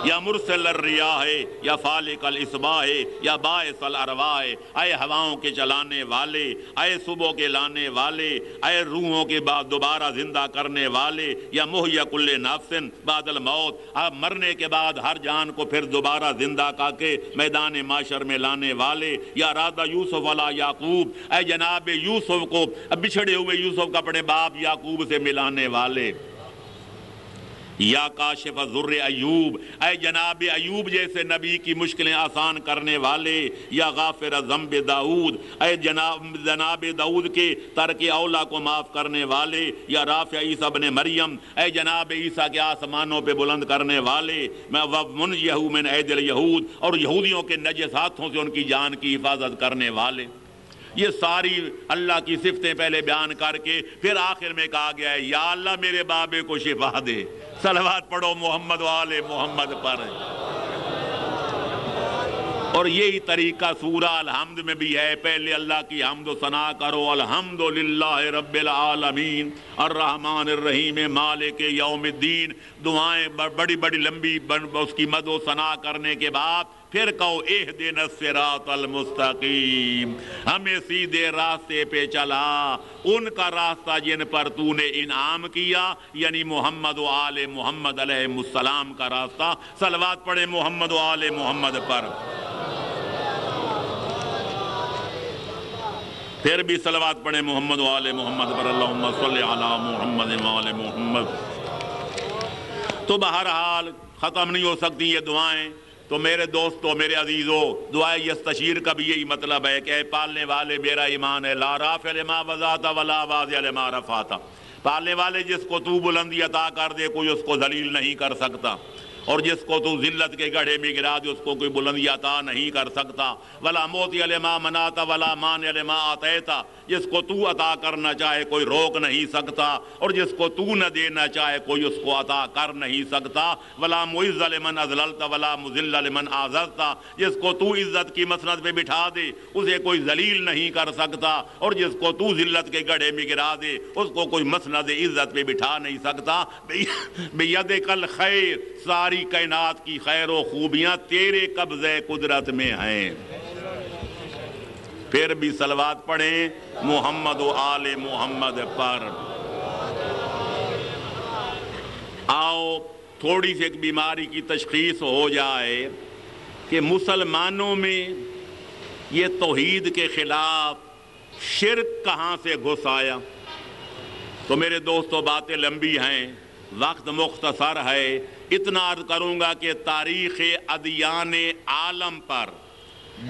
یا مرسل الریاح، یا فالق الاصباح، یا باعث الارواح، اے ہواؤں کے چلانے والے، اے صبح کے لانے والے، اے روحوں کے بعد دوبارہ زندہ کرنے والے، یا محیی کل نفس بعد الموت، اب مرنے کے بعد ہر جان کو پھر دوبارہ زندہ کر کے میدان معاشر میں لانے والے، یا راد یوسف علی یعقوب، اے جناب یوسف کو بچھڑے ہوئے یوسف کو اپنے باپ یعقوب سے ملانے والے، یا کاشف ضر ایوب، اے جناب ایوب جیسے نبی کی مشکلیں آسان کرنے والے، یا غافر ذنب داؤد، اے جناب داؤد کے ترک اولا کو معاف کرنے والے، یا رافع عیسیٰ ابن مریم، اے جناب عیسیٰ کے آسمانوں پہ بلند کرنے والے، میں ومنجہ من اید الیہود، اور یہودیوں کے نجس ہاتھوں سے ان کی جان کی حفاظت کرنے والے۔ یہ ساری اللہ کی صفتیں پہلے بیان کر کے پھر آخر میں کہا گیا ہے یا اللہ میرے بابے کو شفا دے۔ صلوات پڑھو محمد و آل محمد پر۔ اور یہی طریقہ سورہ الحمد میں بھی ہے، پہلے اللہ کی حمد و ثنا کرو، الحمدللہ رب العالمین الرحمن الرحیم مالک یوم الدین، دعائیں بڑی بڑی لمبی اس کی مد و ثنا کرنے کے بعد پھر کہو اہدنا الصراط المستقیم، ہمیں سیدھے راستے پہ چلا، ان کا راستہ جن پر تو نے انعام کیا، یعنی محمد و آل محمد علیہ السلام کا راستہ۔ صلوات پڑھیں محمد و آل محمد پر۔ پھر بھی صلوات پڑھیں محمد و آل محمد پر، اللہم صلی علی محمد و آل محمد۔ تو بہرحال ختم نہیں ہو سکتی یہ دعائیں۔ تو میرے دوستو، میرے عزیزو، دعائے یستشیر کا بھی یہی مطلب ہے کہ اے پالنے والے میرا ایمان ہے، لا رافع لما وضعت ولا واضع لما رفعت، پالنے والے جس کو تو بلندی عطا کر دے کوئی اس کو ذلیل نہیں کر سکتا، اور جس کو تو ذلت کے گڑھے میں گرا دے اس کو کوئی بلندی عطا نہیں کر سکتا، ولا موتی لما منعت ولا مانع لما اعطیت، جس کو تو عطا کرنا چاہے کوئی روک نہیں سکتا، اور جس کو تو نہ دینا چاہے کوئی اس کو عطا کر نہیں سکتا، ولا معز لمن اذللت ولا مذل لمن اعززت، جس کو تو عزت کی مسند پہ بٹھا دے اسے کوئی ذلیل نہیں کر سکتا، اور جس کو تو ذلت کے گڑھے میں گرا دے اس کو کوئی مسند عزت پہ بٹھا نہیں سکتا۔ بیدک الخیر، ساری کائنات کی خیر و خوبیاں تیرے قبضے قدرت میں ہیں۔ پھر بھی صلوات پڑھیں محمد و آل محمد پر۔ آؤ تھوڑی سی ایک بیماری کی تشخیص ہو جائے کہ مسلمانوں میں یہ توحید کے خلاف شرک کہاں سے گھس آیا۔ تو میرے دوستو باتیں لمبی ہیں، وقت مختصر ہے، اتنا عرض کروں گا کہ تاریخ ادیان عالم پر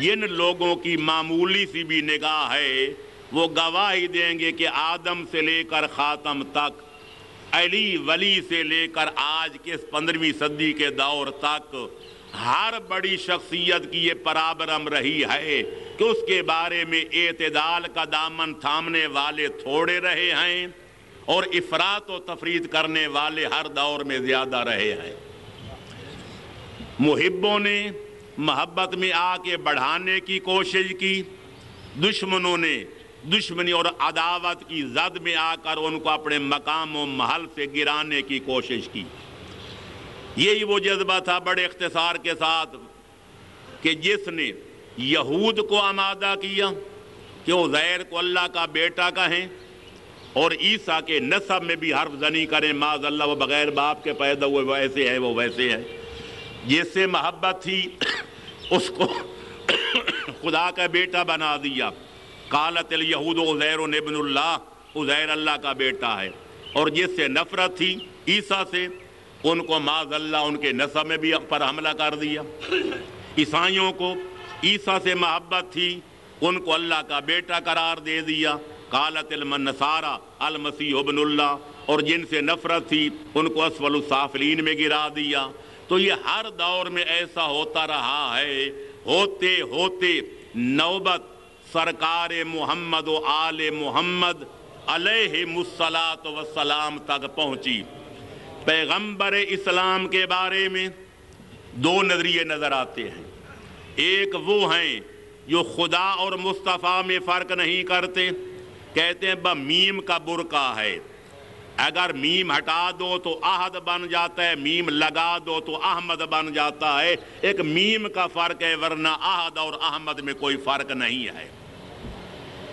جن لوگوں کی معمولی سی بھی نگاہ ہے وہ گواہی دیں گے کہ آدم سے لے کر خاتم تک، علی ولی سے لے کر آج کے 15ویں صدی کے دور تک ہر بڑی شخصیت کی یہ پرابرم رہی ہے کہ اس کے بارے میں اعتدال کا دامن تھامنے والے تھوڑے رہے ہیں اور افراط و تفریط کرنے والے ہر دور میں زیادہ رہے ہیں۔ محبوں نے محبت میں آ کے بڑھانے کی کوشش کی، دشمنوں نے دشمنی اور عداوت کی زد میں آ کر ان کو اپنے مقام و محل سے گرانے کی کوشش کی۔ یہی وہ جذبہ تھا بڑے اختصار کے ساتھ کہ جس نے یہود کو آمادہ کیا کہ عزیر کو اللہ کا بیٹا کہیں اور عیسیٰ کے نسب میں بھی حرف زنی کریں، معاذ اللہ وہ بغیر باپ کے پیدا ہوئے وہ ایسے ہے وہ ویسے ہے۔ جس سے محبت تھی اس کو خدا کا بیٹا بنا دیا۔ قالت الیہود عزیر ابن اللہ، عزیر اللہ کا بیٹا ہے۔ اور جس سے نفرت تھی عیسیٰ سے، ان کو معاذ اللہ ان کے نسب میں بھی پر حملہ کر دیا۔ عیسائیوں کو عیسیٰ سے محبت تھی، ان کو اللہ کا بیٹا قرار دے دیا، قالت النصارى المسیح ابن اللہ، اور جن سے نفرت تھی ان کو اسفل السافلین میں گرا دیا۔ تو یہ ہر دور میں ایسا ہوتا رہا ہے، ہوتے ہوتے نوبت سرکار محمد و آل محمد علیہم الصلاۃ والسلام تک پہنچی۔ پیغمبر اسلام کے بارے میں دو نظریے نظر آتے ہیں۔ ایک وہ ہیں جو خدا اور مصطفیٰ میں فرق نہیں کرتے، کہتے ہیں میم کا برقع ہے، اگر میم ہٹا دو تو احد بن جاتا ہے، میم لگا دو تو احمد بن جاتا ہے، ایک میم کا فرق ہے، ورنہ احد اور احمد میں کوئی فرق نہیں ہے۔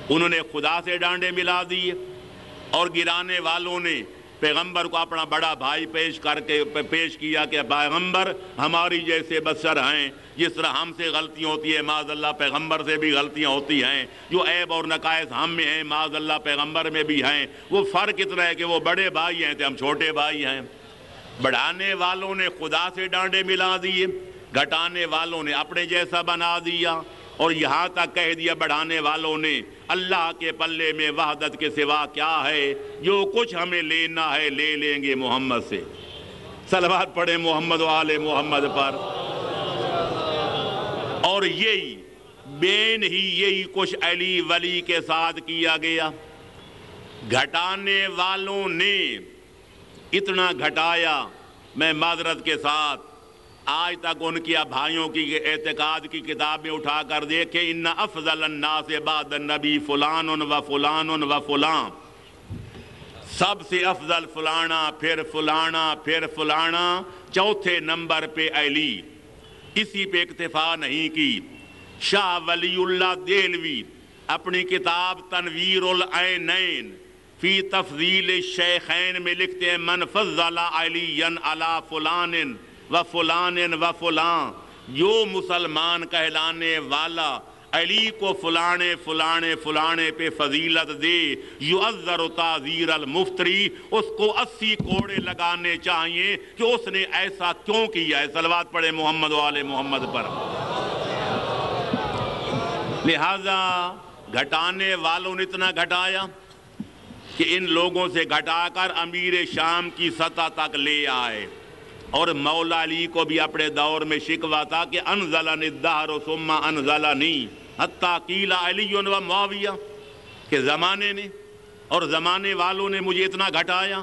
انہوں نے خدا سے ڈانڈے ملا دیے، اور گرانے والوں نے پیغمبر کو اپنا بڑا بھائی پیش کیا کہ پیغمبر ہماری جیسے بشر ہیں، جس طرح ہم سے غلطیاں ہوتی ہیں معاذ اللہ پیغمبر سے بھی غلطیاں ہوتی ہیں، جو عیب اور نقائص ہم میں ہیں معاذ اللہ پیغمبر میں بھی ہیں، وہ فرق اتنا ہے کہ وہ بڑے بھائی ہیں تو ہم چھوٹے بھائی ہیں۔ بڑھانے والوں نے خدا سے ڈانڈے ملا دیے، گھٹانے والوں نے اپنے جیسا بنا دیا، اور یہاں تک کہہ دیا بڑھانے والوں نے اللہ کے پلے میں وحدت کے سوا کیا ہے، جو کچھ ہمیں لینا ہے لے لیں گے محمد سے۔ صلوات پڑھیں محمد و آل محمد پر۔ اور یہی بین ہی یہی کچھ علی ولی کے ساتھ کیا گیا۔ گھٹانے والوں نے اتنا گھٹایا، میں معذرت کے ساتھ آج تک ان کی بھائیوں کی اعتقاد کی کتابیں اٹھا کر دیکھیں، ان افضل الناس بعد النبی فلان و فلان و فلان، سب سے افضل فلانا پھر فلانا پھر فلانا، چوتھے نمبر پہ علی۔ اسی پہ اکتفا نہیں کی، شاہ ولی اللہ دہلوی اپنی کتاب تنویر العینین فی تفضیل الشیخین میں لکھتے ہیں من فضل علیٰ علی فلان و فلان و فلان، جو مسلمان کہلانے والا علی کو فلانے فلانے فلانے پہ فضیلت دے، یعذر تعذیر المفتری، اس کو 80 کوڑے لگانے چاہیے کہ اس نے ایسا کیوں کیا ہے۔ صلوات پڑھے محمد و آل محمد پر۔ لہذا گھٹانے والوں نے اتنا گھٹایا کہ ان لوگوں سے گھٹا کر امیر شام کی سطح تک لے آئے، اور مولا علی کو بھی اپنے دور میں شکوہ تھا کہ انزلنی الدہر ثم انزلنی حتی قیل علی و معاویہ، کہ زمانے نے اور زمانے والوں نے مجھے اتنا گھٹایا،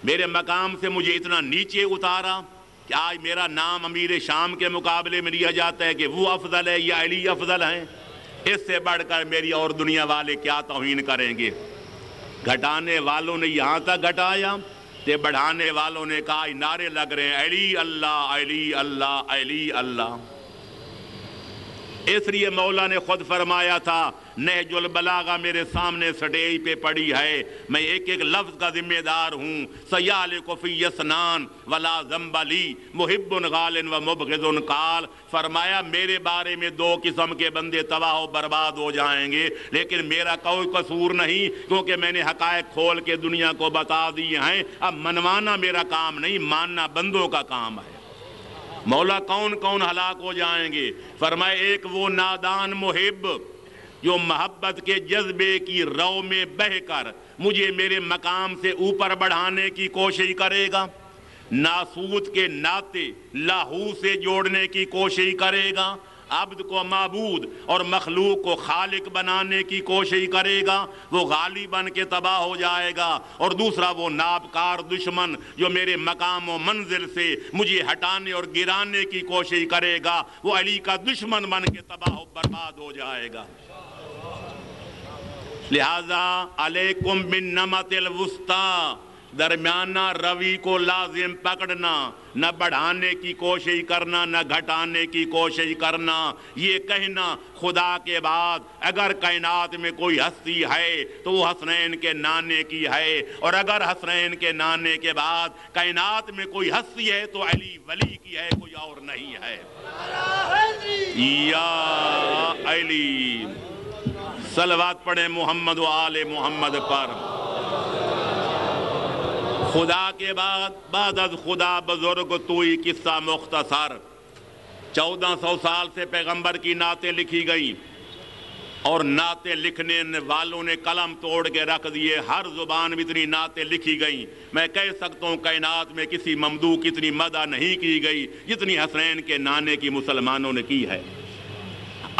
میرے مقام سے مجھے اتنا نیچے اتارا کہ آج میرا نام امیر شام کے مقابلے میں لیا جاتا ہے کہ وہ افضل ہے یا علی افضل ہیں۔ اس سے بڑھ کر میری اور دنیا والے کیا توہین کریں گے۔ گھٹانے والوں نے یہاں تک گھٹایا کہ بڑھانے والوں نے کہا نعرے لگ رہے ہیں علی اللہ علی اللہ علی اللہ۔ اس لیے مولا نے خود فرمایا تھا، نہج البلاغہ میرے سامنے سٹیج پہ پڑی ہے، میں ایک ایک لفظ کا ذمہ دار ہوں۔ سیالک فی اسنان ولا ذنب لی محب غال و مبغض قال، فرمایا میرے بارے میں دو قسم کے بندے تباہ و برباد ہو جائیں گے، لیکن میرا کوئی قصور نہیں، کیونکہ میں نے حقائق کھول کے دنیا کو بتا دیے ہیں۔ اب منوانا میرا کام نہیں، ماننا بندوں کا کام ہے۔ مولا کون کون ہلاک ہو جائیں گے؟ فرمائے ایک وہ نادان محب جو محبت کے جذبے کی رو میں بہہ کر مجھے میرے مقام سے اوپر بڑھانے کی کوشش کرے گا، ناسوت کے ناطے لاہو سے جوڑنے کی کوشش کرے گا، عبد کو معبود اور مخلوق کو خالق بنانے کی کوشش کرے گا، وہ غالی بن کے تباہ ہو جائے گا۔ اور دوسرا وہ نابکار دشمن جو میرے مقام و منزل سے مجھے ہٹانے اور گرانے کی کوشش کرے گا، وہ علی کا دشمن بن کے تباہ و برباد ہو جائے گا۔ لہذا علیکم بالنمط الوسطی، درمیانہ روی کو لازم پکڑنا، نہ بڑھانے کی کوشش کرنا نہ گھٹانے کی کوشش کرنا۔ یہ کہنا خدا کے بعد اگر کائنات میں کوئی ہستی ہے تو وہ حسنین کے نانے کی ہے، اور اگر حسنین کے نانے کے بعد کائنات میں کوئی ہستی ہے تو علی ولی کی ہے، کوئی اور نہیں ہے۔ یا علی، صلوات پڑھیں محمد و آل محمد پر۔ خدا کے بعد از خدا بزرگ توئی قصہ مختصر 1400 سال سے پیغمبر کی نعتیں لکھی گئیں اور نعتیں لکھنے والوں نے قلم توڑ کے رکھ دیے. ہر زبان میں اتنی نعتیں لکھی گئیں. میں کہہ سکتا ہوں کائنات میں کسی ممدوح کی اتنی مدح نہیں کی گئی جتنی حسنین کے نانے کی مسلمانوں نے کی ہے.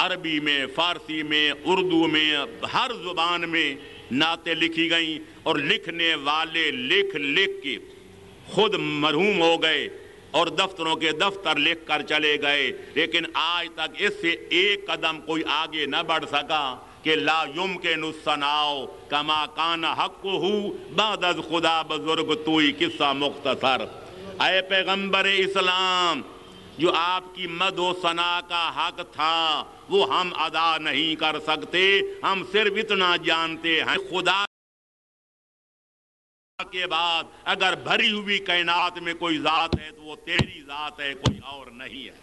عربی میں، فارسی میں، اردو میں، ہر زبان میں نعتیں لکھی گئیں اور لکھنے والے لکھ لکھ کے خود مرحوم ہو گئے اور دفتروں کے دفتر لکھ کر چلے گئے. لیکن آج تک اس سے ایک قدم کوئی آگے نہ بڑھ سکا کہ لا یمکن الثناء کما کان حقہ بعد از خدا بزرگ توئی قصہ مختصر. اے پیغمبر اسلام، جو آپ کی مدح و ثنا کا حق تھا وہ ہم ادا نہیں کر سکتے. ہم صرف اتنا جانتے ہیں خدا کے بعد اگر بھری ہوئی کائنات میں کوئی ذات ہے تو وہ تیری ذات ہے، کوئی اور نہیں ہے.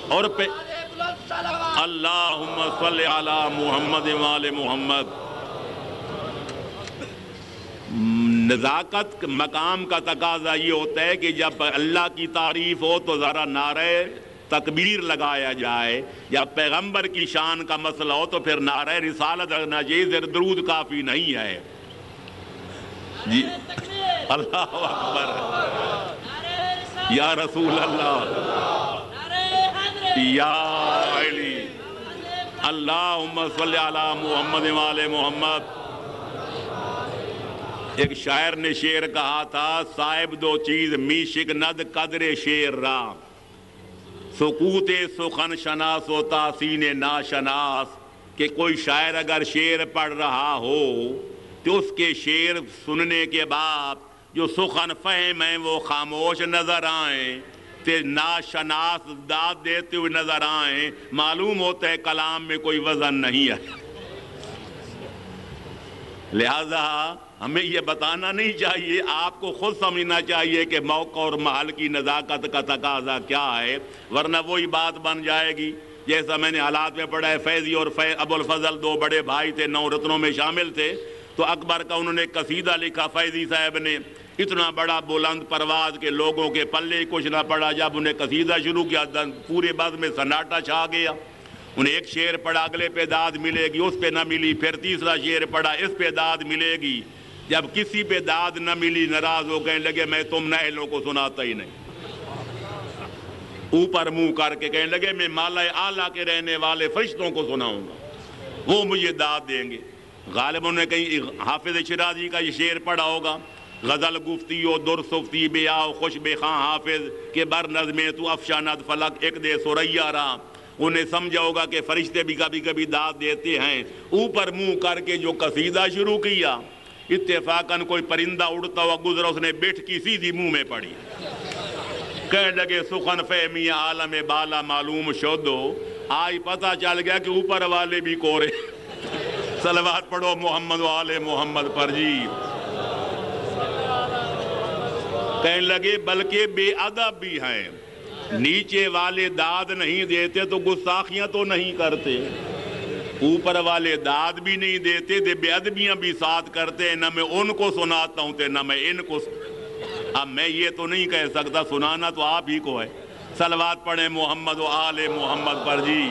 اور اللہم صلی علی محمد وآل محمد. نزاکت مقام کا تقاضا یہ ہوتا ہے کہ جب اللہ کی تعریف ہو تو ذرا نعرہ تکبیر لگایا جائے. جب پیغمبر کی شان کا مسئلہ ہو تو پھر نعرہ رسالت رکھنا چاہیے، درود کافی نہیں ہے. جی اللہ اکبر، یا رسول اللہ، یا علی، اللہم صلی علی محمد وآل محمد. ایک شاعر نے شعر کہا تھا، صاحب دو چیز می شکند قدر شعر را، سکوت سخن شناس و تحسین ناشناس. کہ کوئی شاعر اگر شعر پڑھ رہا ہو تو اس کے شعر سننے کے بعد جو سخن فہم ہیں وہ خاموش نظر آئیں، تے ناشناس داد دیتے ہوئے نظر آئیں، معلوم ہوتا ہے کلام میں کوئی وزن نہیں ہے. لہذا ہمیں یہ بتانا نہیں چاہیے، آپ کو خود سمجھنا چاہیے کہ موقع اور محل کی نزاکت کا تقاضا کیا ہے، ورنہ وہی بات بن جائے گی جیسا میں نے حالات میں پڑھا ہے. فیضی اور ابو الفضل دو بڑے بھائی تھے، 9 رتنوں میں شامل تھے. تو اکبر کا انہوں نے قصیدہ لکھا فیضی صاحب نے، اتنا بڑا بلند پرواز کے لوگوں کے پلے کچھ نہ پڑا. جب انہیں قصیدہ شروع کیا پورے بز میں سناٹا چھا گیا. انہیں ایک شعر پڑھا، اگلے پہ داد ملے گی، اس پہ نہ ملی. پھر تیسرا شعر پڑھا، اس پہ داد ملے گی. جب کسی پہ داد نہ ملی ناراض ہو کہنے لگے میں تم نااہلوں کو سناتا ہی نہیں. اوپر منہ کر کے کہنے لگے میں مالا اعلیٰ کے رہنے والے فرشتوں کو سناؤں گا، وہ مجھے داد دیں گے. غالباً نے کہیں حافظ شیرازی کا یہ شعر پڑھا ہوگا، غزل گفتی و در صفتی بیا و خوش بے خاں حافظ کے بر نظمیں تو افشاند فلک ایک دے سریا را. انہیں سمجھا ہوگا کہ فرشتے بھی کبھی کبھی داد دیتے ہیں. اوپر منہ کر کے جو قصیدہ شروع کیا، اتفاقاً کوئی پرندہ اڑتا ہوا گزرا، اس نے بٹھ کی سیدھی منہ میں پڑی. کہنے لگے سخن فہمی عالم بالا معلوم شدو. آج پتہ چل گیا کہ اوپر والے بھی کورے. صلوات پڑھو محمد وآل محمد پر. جی کہنے لگے بلکہ بے ادب بھی ہیں، نیچے والے داد نہیں دیتے تو گستاخیاں تو نہیں کرتے، اوپر والے داد بھی نہیں دیتے تو بے ادبیاں بھی ساتھ کرتے. نہ میں ان کو سناتا ہوں نہ میں ان کو. اب میں یہ تو نہیں کہہ سکتا، سنانا تو آپ ہی کو ہے. صلوات پڑھیں محمد و آل محمد پر. جی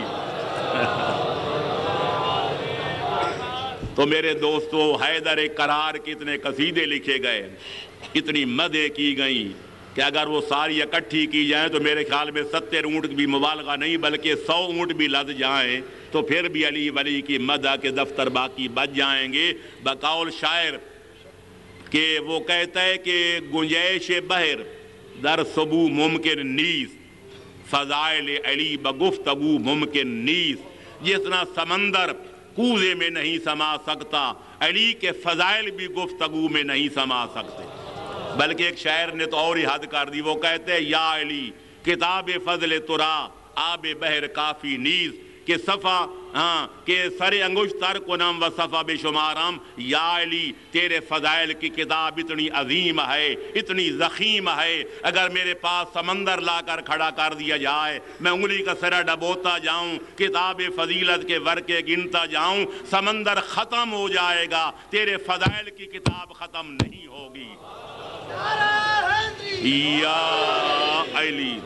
تو میرے دوستو، حیدر کرار کے اتنے قصیدے لکھے گئے، اتنی مدح کی گئیں کہ اگر وہ ساری اکٹھی کی جائیں تو میرے خیال میں 70 اونٹ بھی مبالغہ نہیں بلکہ 100 اونٹ بھی لد جائیں تو پھر بھی علی ولی کی مدح کے دفتر باقی بچ جائیں گے. بقول شاعر کہ وہ کہتا ہے کہ گنجائش بحر در صبو ممکن نیز، فضائل علی بگفتگو ممکن نیز. جتنا سمندر کوزے میں نہیں سما سکتا، علی کے فضائل بھی گفتگو میں نہیں سما سکتے. بلکہ ایک شاعر نے تو اور ہی حد کر دی، وہ کہتے ہیں یا علی کتاب فضل ترا آب بحر کافی نیز، کہ صفا کہ سر انگشت تر کنم و صفا بے شمارم، یا علی تیرے فضائل کی کتاب اتنی عظیم ہے، اتنی ضخیم ہے، اگر میرے پاس سمندر لا کر کھڑا کر دیا جائے، میں انگلی کا سرا ڈبوتا جاؤں، کتاب فضیلت کے ورقے گنتا جاؤں، سمندر ختم ہو جائے گا، تیرے فضائل کی کتاب ختم نہیں ہوگی۔ یا علی،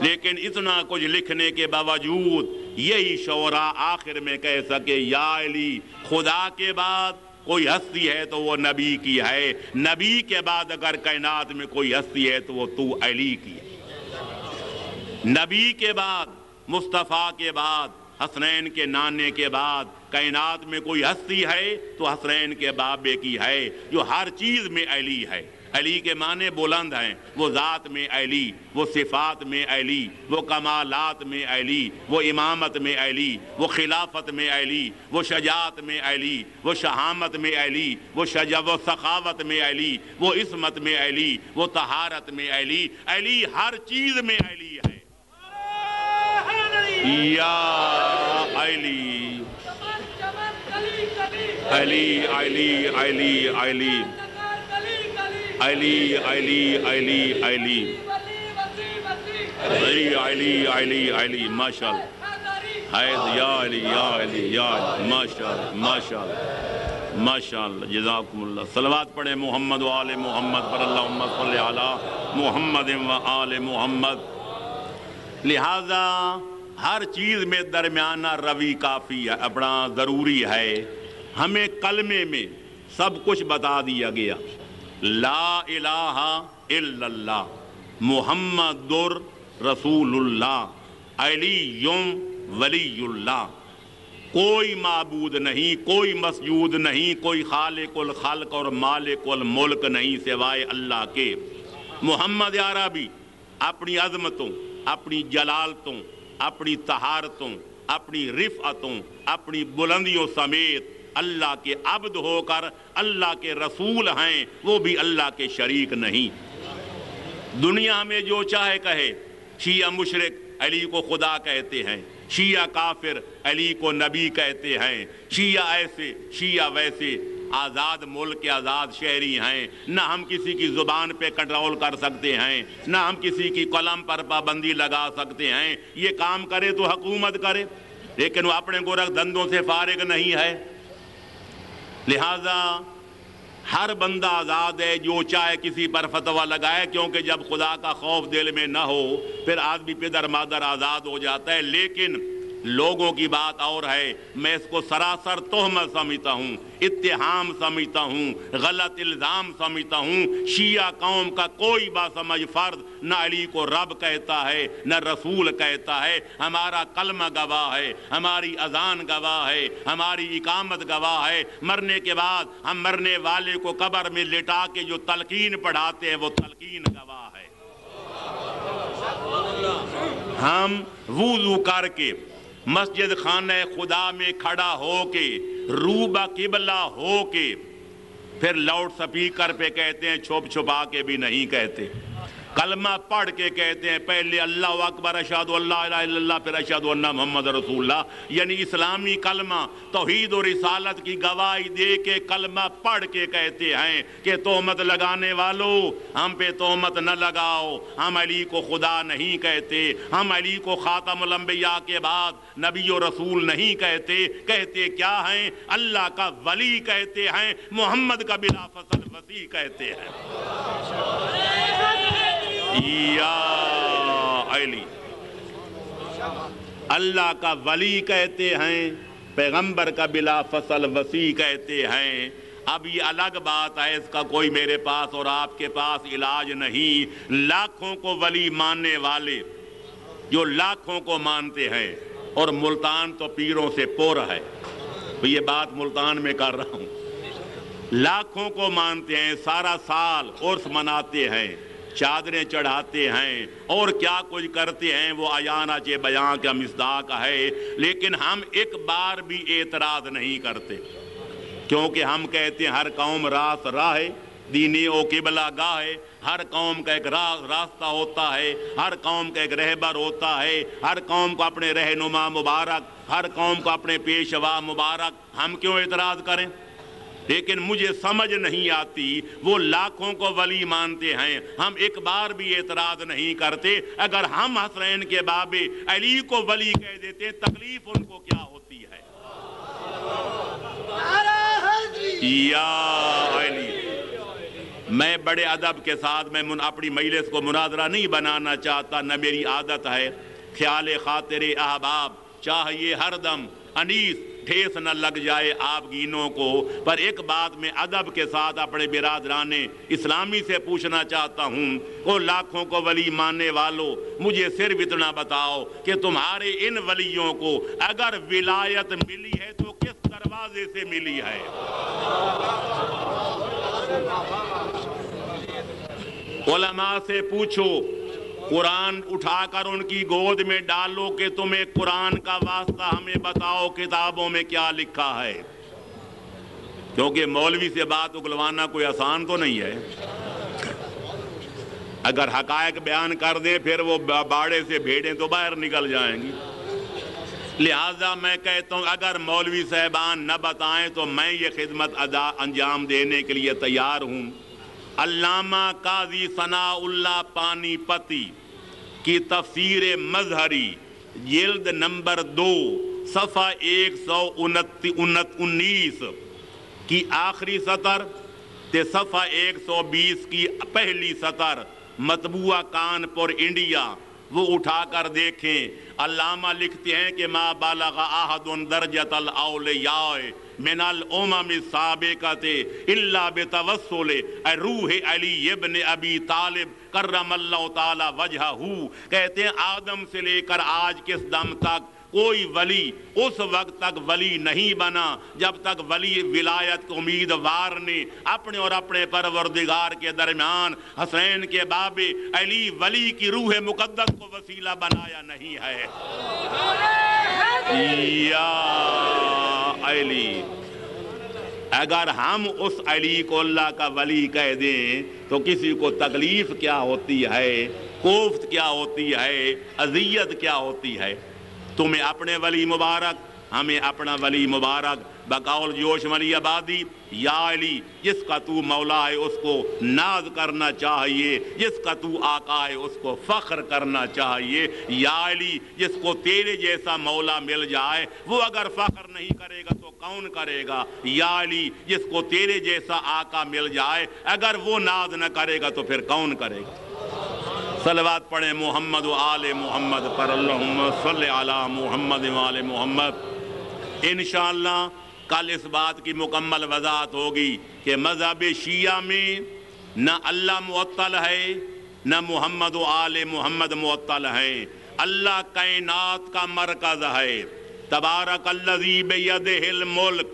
لیکن اتنا کچھ لکھنے کے باوجود یہی شعراء آخر میں کہہ سکے یا علی خدا کے بعد کوئی ہستی ہے تو وہ نبی کی ہے، نبی کے بعد اگر کائنات میں کوئی ہستی ہے تو وہ تو علی کی ہے۔ نبی کے بعد، مصطفیٰ کے بعد، حسنین کے نانے کے بعد کائنات میں کوئی ہستی ہے تو حسنین کے بابے کی ہے، جو ہر چیز میں علی ہے۔ علی کے معنی بلند ہیں، وہ ذات میں علی، وہ صفات میں علی، وہ کمالات میں علی، وہ امامت میں علی، وہ خلافت میں علی، وہ شجاعت میں علی، وہ شہامت میں علی، وہ سخاوت میں علی، وہ عصمت میں علی، وہ طہارت میں علی، علی ہر چیز میں علی ہے۔ یا علی علی علی علی علی علی علی علی علی علی علی علی علی ماشاءاللہ حید یا علی یا علی یا علی ماشاءاللہ ماشاءاللہ ماشاءاللہ جزاکم اللہ۔ صلوات پڑھیں محمد و آل محمد پر، اللہم صلی علی محمد و آل محمد۔ لہذا ہر چیز میں درمیانہ روی کافی ہے، اپنا ضروری ہے۔ ہمیں کلمے میں سب کچھ بتا دیا گیا، لا الہ الا اللہ محمد رسول اللہ علی ولی اللہ، کوئی معبود نہیں، کوئی مسجود نہیں، کوئی خالق الخلق اور مالک الملک نہیں سوائے اللہ کے۔ محمد عربی اپنی عظمتوں، اپنی جلالتوں، اپنی طہارتوں، اپنی رفعتوں، اپنی بلندیوں سمیت اللہ کے عبد ہو کر اللہ کے رسول ہیں، وہ بھی اللہ کے شریک نہیں۔ دنیا میں جو چاہے کہے، شیعہ مشرک علی کو خدا کہتے ہیں، شیعہ کافر علی کو نبی کہتے ہیں، شیعہ ایسے شیعہ ویسے، آزاد ملک کے آزاد شہری ہیں، نہ ہم کسی کی زبان پہ کنٹرول کر سکتے ہیں، نہ ہم کسی کی قلم پر پابندی لگا سکتے ہیں۔ یہ کام کرے تو حکومت کرے، لیکن وہ اپنے گورکھ دھندوں سے فارغ نہیں ہے۔ لہذا ہر بندہ آزاد ہے، جو چاہے کسی پر فتویٰ لگائے، کیونکہ جب خدا کا خوف دل میں نہ ہو پھر آدمی پدر مادر آزاد ہو جاتا ہے۔ لیکن لوگوں کی بات اور ہے، میں اس کو سراسر تہمت سمجھتا ہوں، اتہام سمجھتا ہوں، غلط الزام سمجھتا ہوں۔ شیعہ قوم کا کوئی باسمجھ فرد نہ علی کو رب کہتا ہے نہ رسول کہتا ہے۔ ہمارا کلمہ گواہ ہے، ہماری اذان گواہ ہے، ہماری اقامت گواہ ہے۔ مرنے کے بعد ہم مرنے والے کو قبر میں لٹا کے جو تلقین پڑھاتے ہیں وہ تلقین گواہ ہے۔ ہم وضو کر کے مسجد خانہ خدا میں کھڑا ہو کے روبہ قبلہ ہو کے پھر لاؤڈ سپیکر پہ کہتے ہیں، چھپ چھپا کے بھی نہیں کہتے، کلمہ پڑھ کے کہتے ہیں، پہلے اللہ اکبر اشہد اللہ الہ الا اللہ پھر اشہد ان محمد رسول اللہ، یعنی اسلامی کلمہ توحید و رسالت کی گواہی دے کے کلمہ پڑھ کے کہتے ہیں کہ تہمت لگانے والو ہم پہ تہمت نہ لگاؤ، ہم علی کو خدا نہیں کہتے، ہم علی کو خاتم الانبیاء کے بعد نبی و رسول نہیں کہتے، کہتے کیا ہیں؟ اللہ کا ولی کہتے ہیں، محمد کا بلا فصل وسیع کہتے ہیں۔ یا علی اللہ کا ولی کہتے ہیں، پیغمبر کا بلا فصل وسیع کہتے ہیں۔ اب یہ الگ بات ہے، اس کا کوئی میرے پاس اور آپ کے پاس علاج نہیں۔ لاکھوں کو ولی ماننے والے جو لاکھوں کو مانتے ہیں، اور ملتان تو پیروں سے پورا ہے، یہ بات ملتان میں کر رہا ہوں، لاکھوں کو مانتے ہیں، سارا سال عرس مناتے ہیں، چادریں چڑھاتے ہیں اور کیا کچھ کرتے ہیں، وہ عیانہ چے بیان کا مصداق ہے۔ لیکن ہم ایک بار بھی اعتراض نہیں کرتے، کیونکہ ہم کہتے ہیں ہر قوم راست راہ دینی و قبلہ گاہ ہے، ہر قوم کا ایک راستہ ہوتا ہے، ہر قوم کا ایک رہبر ہوتا ہے، ہر قوم کو اپنے رہنما مبارک، ہر قوم کو اپنے پیشوا مبارک۔ ہم کیوں اعتراض کریں؟ لیکن مجھے سمجھ نہیں آتی، وہ لاکھوں کو ولی مانتے ہیں، ہم ایک بار بھی اعتراض نہیں کرتے۔ اگر ہم حسنین کے بابے علی کو ولی کہہ دیتے ہیں، تکلیف ان کو کیا ہوتی ہے؟ یا علی! میں بڑے ادب کے ساتھ میں اپنی مجلس کو مناظرہ نہیں بنانا چاہتا، نہ میری عادت ہے۔ خیال خاطر احباب چاہیے ہر دم انیس ٹھیس نہ لگ جائے آپ گینوں کو، پر ایک بات میں ادب کے ساتھ اپنے برادران اسلامی سے پوچھنا چاہتا ہوں، وہ لاکھوں کو ولی ماننے والوں، مجھے صرف اتنا بتاؤ کہ تمہارے ان ولیوں کو اگر ولایت ملی ہے تو کس دروازے سے ملی ہے؟ علماء سے پوچھو، قرآن اٹھا کر ان کی گود میں ڈالو کہ تمہیں قرآن کا واسطہ ہمیں بتاؤ کتابوں میں کیا لکھا ہے، کیونکہ مولوی سے بات اگلوانا کوئی آسان تو نہیں ہے۔ اگر حقائق بیان کر دیں پھر وہ باڑے سے بھیڑیں تو باہر نکل جائیں گی۔ لہٰذا میں کہتا ہوں اگر مولوی صاحبان نہ بتائیں تو میں یہ خدمت انجام دینے کے لیے تیار ہوں۔ علامہ قاضی ثناء اللہ پانی پتی کی تفسیر مظہری جلد نمبر 2 صفحہ 119 کی آخری سطر تے صفحہ 120 کی پہلی سطر، مطبوعہ کانپور انڈیا، وہ اٹھا کر دیکھیں۔ علامہ لکھتے ہیں کہ ما بلغ احد درجۃ الاولیاء من الامم السابقۃ الا بتوسل روح علی ابن ابی طالب کرم اللہ تعالی وجہہ، کہتے ہیں آدم سے لے کر آج کس دم تک کوئی ولی اس وقت تک ولی نہیں بنا جب تک ولی ولایت کو امیدوار نے اپنے اور اپنے پروردگار کے درمیان حسین کے بابے علی ولی کی روح مقدس کو وسیلہ بنایا نہیں ہے۔ یا علی! اگر ہم اس علی کو اللہ کا ولی کہہ دیں تو کسی کو تکلیف کیا ہوتی ہے، کوفت کیا ہوتی ہے، اذیت کیا ہوتی ہے۔ تمہیں اپنے ولی مبارک، ہمیں اپنا ولی مبارک، بقول جوش ولی آبادی، یا علی جس کا تو مولا ہے اس کو ناز کرنا چاہیے، جس کا تو آقا ہے اس کو فخر کرنا چاہیے۔ یا علی جس کو تیرے جیسا مولا مل جائے وہ اگر فخر نہیں کرے گا تو کون کرے گا؟ یا علی جس کو تیرے جیسا آقا مل جائے اگر وہ ناز نہ کرے گا تو پھر کون کرے گا؟ صلوات پڑھیں محمد و آل محمد پر، اللہم صلی علی محمد و آل محمد۔ انشاءاللہ کل اس بات کی مکمل وضاحت ہوگی کہ مذہب شیعہ میں نہ اللہ معطل ہے نہ محمد و آل محمد معطل ہیں۔ اللہ کائنات کا مرکز ہے۔ تبارک الذی بیدہ الملک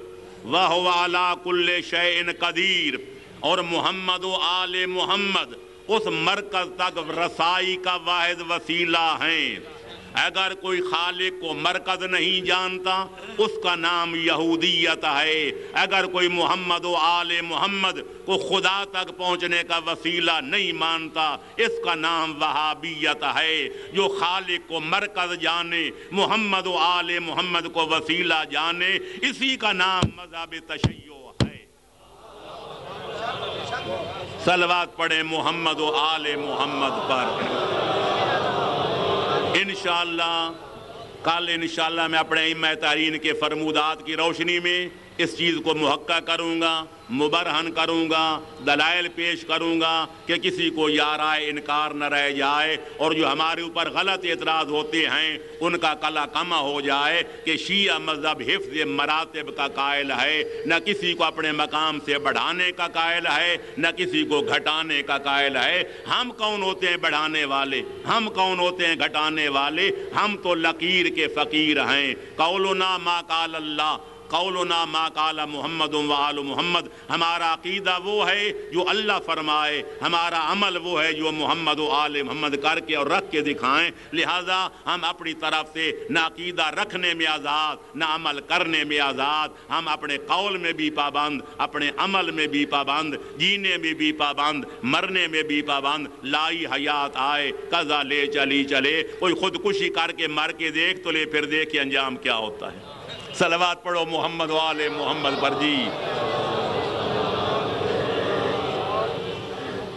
وہو علی کل شیء قدیر، اور محمد و آل محمد اس مرکز تک رسائی کا واحد وسیلہ ہیں۔ اگر کوئی خالق کو مرکز نہیں جانتا اس کا نام یہودیت ہے۔ اگر کوئی محمد و آل محمد کو خدا تک پہنچنے کا وسیلہ نہیں مانتا اس کا نام وہابیت ہے۔ جو خالق کو مرکز جانے، محمد و آل محمد کو وسیلہ جانے، اسی کا نام مذہب تشیع ہے۔ صلوات پڑھیں محمد و آل محمد پر۔ انشاءاللہ کل انشاءاللہ میں اپنے ائمہ تحرین کے فرمودات کی روشنی میں اس چیز کو محقق کروں گا، مبرہن کروں گا، دلائل پیش کروں گا کہ کسی کو یارائے انکار نہ رہ جائے، اور جو ہمارے اوپر غلط اعتراض ہوتے ہیں ان کا کلا کما ہو جائے کہ شیعہ مذہب حفظ مراتب کا قائل ہے، نہ کسی کو اپنے مقام سے بڑھانے کا قائل ہے نہ کسی کو گھٹانے کا قائل ہے۔ ہم کون ہوتے ہیں بڑھانے والے؟ ہم کون ہوتے ہیں گھٹانے والے؟ ہم تو لکیر کے فقیر ہیں۔ قولنا ما قال اللہ قولنا ما قال محمد و آل محمد، ہمارا عقیدہ وہ ہے جو اللہ فرمائے، ہمارا عمل وہ ہے جو محمد و آل محمد کر کے اور رکھ کے دکھائیں۔ لہذا ہم اپنی طرف سے نہ عقیدہ رکھنے میں آزاد، نہ عمل کرنے میں آزاد، ہم اپنے قول میں بھی پابند، اپنے عمل میں بھی پابند، جینے میں بھی پابند، مرنے میں بھی پابند۔ لائی حیات آئے قضا لے چلی چلے، کوئی خودکشی کر کے مر کے دیکھ تو لے، پھر دیکھ انجام کیا ہوتا ہے۔ صلوات پڑھو محمد و آل محمد پر جی۔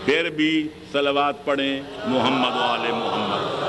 پھر بھی صلوات پڑھیں محمد و آل محمد۔